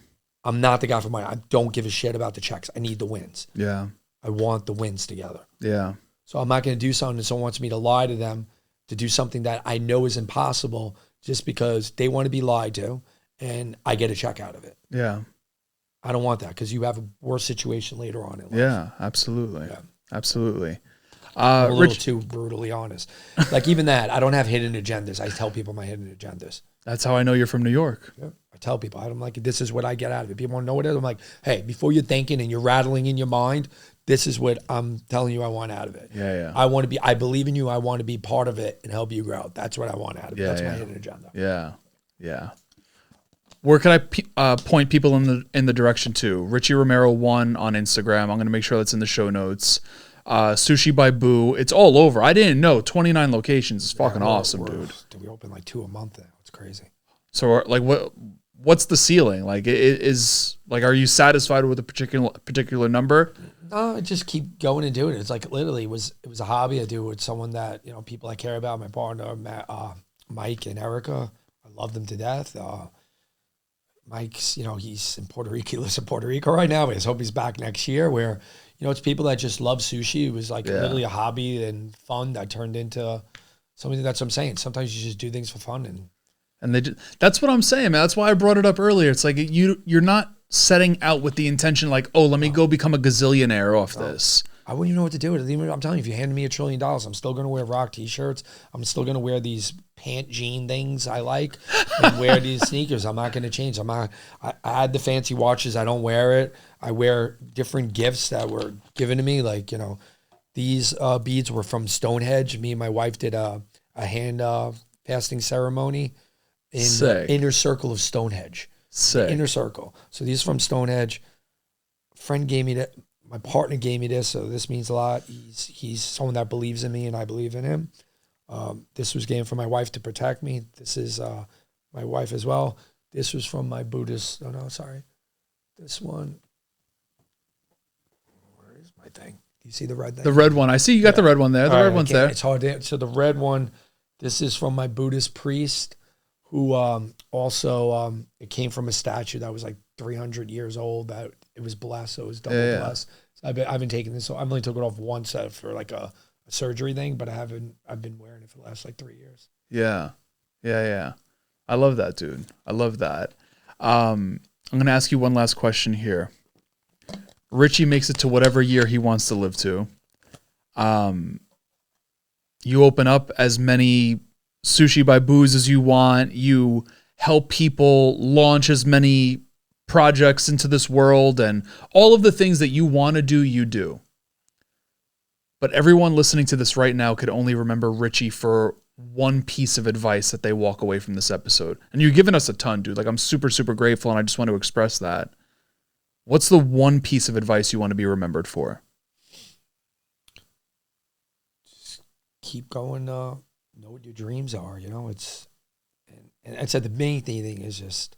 Speaker 1: not the guy for money. I don't give a shit about the checks. I need the wins.
Speaker 3: Yeah.
Speaker 1: I want the wins together.
Speaker 3: Yeah.
Speaker 1: So I'm not going to do something that someone wants me to lie to them, to do something that I know is impossible just because they want to be lied to and I get a check out of it.
Speaker 3: Yeah.
Speaker 1: I don't want that because you have a worse situation later on in life.
Speaker 3: Yeah, absolutely. Yeah. Absolutely.
Speaker 1: I'm a little too brutally honest. Like even that, I don't have hidden agendas. I tell people my hidden agendas.
Speaker 3: That's how I know you're from New York.
Speaker 1: Yeah. I tell people, I'm like, this is what I get out of it. People want to know what it is. I'm like, hey, before you're thinking and you're rattling in your mind, this is what I'm telling you I want out of it.
Speaker 3: Yeah.
Speaker 1: I believe in you. I want to be part of it and help you grow. That's what I want out of it. That's my hidden agenda.
Speaker 3: Yeah. Where can I point people in the direction to? Richie Romero 1 on Instagram. I'm going to make sure that's in the show notes. Sushi by Boo. It's all over. I didn't know 29 locations is fucking awesome, dude.
Speaker 1: We open like 2 a month now. It's crazy.
Speaker 3: So like what's the ceiling? Like are you satisfied with a particular number?
Speaker 1: No, I just keep going and doing it. It's like literally it was a hobby I do with someone that, people I care about, my partner, Mike and Erica. I love them to death. Mike's, he's in Puerto Rico. He lives in Puerto Rico right now. I just hope he's back next year where, it's people that just love sushi. It was like literally a hobby and fun that turned into something. That's what I'm saying. Sometimes you just do things for fun. And
Speaker 3: that's what I'm saying, man. That's why I brought it up earlier. It's like you're not setting out with the intention like, oh, let me go become a gazillionaire off this.
Speaker 1: I wouldn't even know what to do with it. I'm telling you, if you handed me $1 trillion, I'm still going to wear rock t-shirts. I'm still going to wear these pant jean things I like and wear these sneakers. I'm not going to change. I had the fancy watches. I don't wear it. I wear different gifts that were given to me. Like, these beads were from Stonehenge. Me and my wife did a hand fasting ceremony in the inner circle of Stonehenge.
Speaker 3: Sick.
Speaker 1: Inner circle. So these are from Stonehenge. A friend gave me that. My partner gave me this, so this means a lot. He's someone that believes in me, and I believe in him. This was given for my wife to protect me. This is my wife as well. This was from my Buddhist. Oh no, sorry. This one. Where is my thing? Do you see the red thing?
Speaker 3: The red one. I see you got the red one there. The red one's there.
Speaker 1: It's hard to. So the red one. This is from my Buddhist priest, who also it came from a statue that was like 300 years old. That it was blessed, so it was double blessed. So I've been taking this. So I've only took it off once for like a surgery thing, but I've been wearing it for the last like 3 years.
Speaker 3: Yeah. I love that, dude. I love that. I'm gonna ask you one last question here. Richie makes it to whatever year he wants to live to. You open up as many Sushi by Booze as you want. You help people launch as many projects into this world, and all of the things that you want to do, you do. But everyone listening to this right now could only remember Richie for one piece of advice that they walk away from this episode. And you've given us a ton, dude. Like, I'm super, super grateful, and I just want to express that. What's the one piece of advice you want to be remembered for?
Speaker 1: Just keep going, know what your dreams are, it's, and I said the main thing is just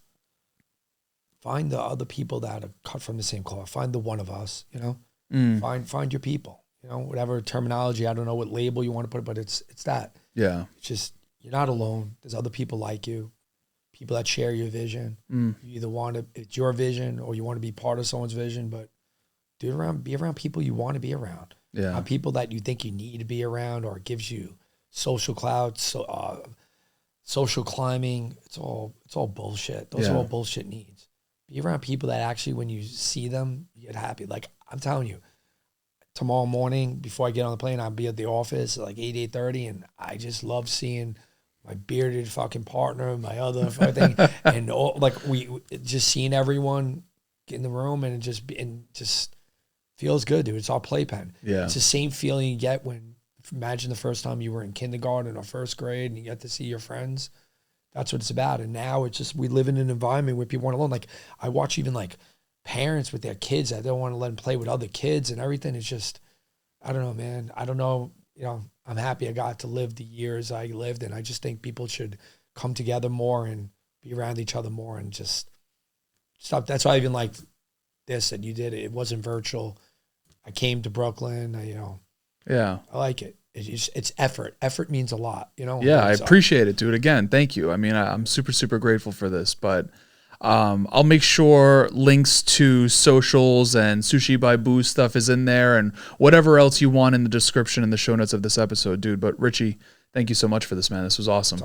Speaker 1: find the other people that are cut from the same cloth. Find the one of us, Find your people, whatever terminology. I don't know what label you want to put, but it's that.
Speaker 3: Yeah.
Speaker 1: It's just, you're not alone. There's other people like you, people that share your vision. You either it's your vision or you want to be part of someone's vision, but be around people you want to be around.
Speaker 3: Yeah.
Speaker 1: Not people that you think you need to be around, or it gives you social clout, social climbing. It's all bullshit. Those are all bullshit needs. Be around people that actually, when you see them, you get happy. Like, I'm telling you, tomorrow morning, before I get on the plane, I'll be at the office at like 8:30, and I just love seeing my bearded fucking partner, my other thing, and we just seeing everyone get in the room, and it just feels good, dude. It's all playpen.
Speaker 3: Yeah.
Speaker 1: It's the same feeling you get when, imagine the first time you were in kindergarten or first grade and you get to see your friends. That's what it's about. And now it's just, we live in an environment where people aren't alone. Like, I watch even like parents with their kids that don't want to let them play with other kids and everything. It's just, I don't know, man. I don't know. I'm happy I got to live the years I lived, and I just think people should come together more and be around each other more and just stop. That's why I even like this that you did. It wasn't virtual. I came to Brooklyn. I like it. It's effort. Effort means a lot,
Speaker 3: Yeah, I appreciate it, dude. Again, thank you. I mean, I'm super, super grateful for this, but I'll make sure links to socials and Sushi by Boo stuff is in there, and whatever else you want in the description and the show notes of this episode, dude. But Richie, thank you so much for this, man. This was awesome.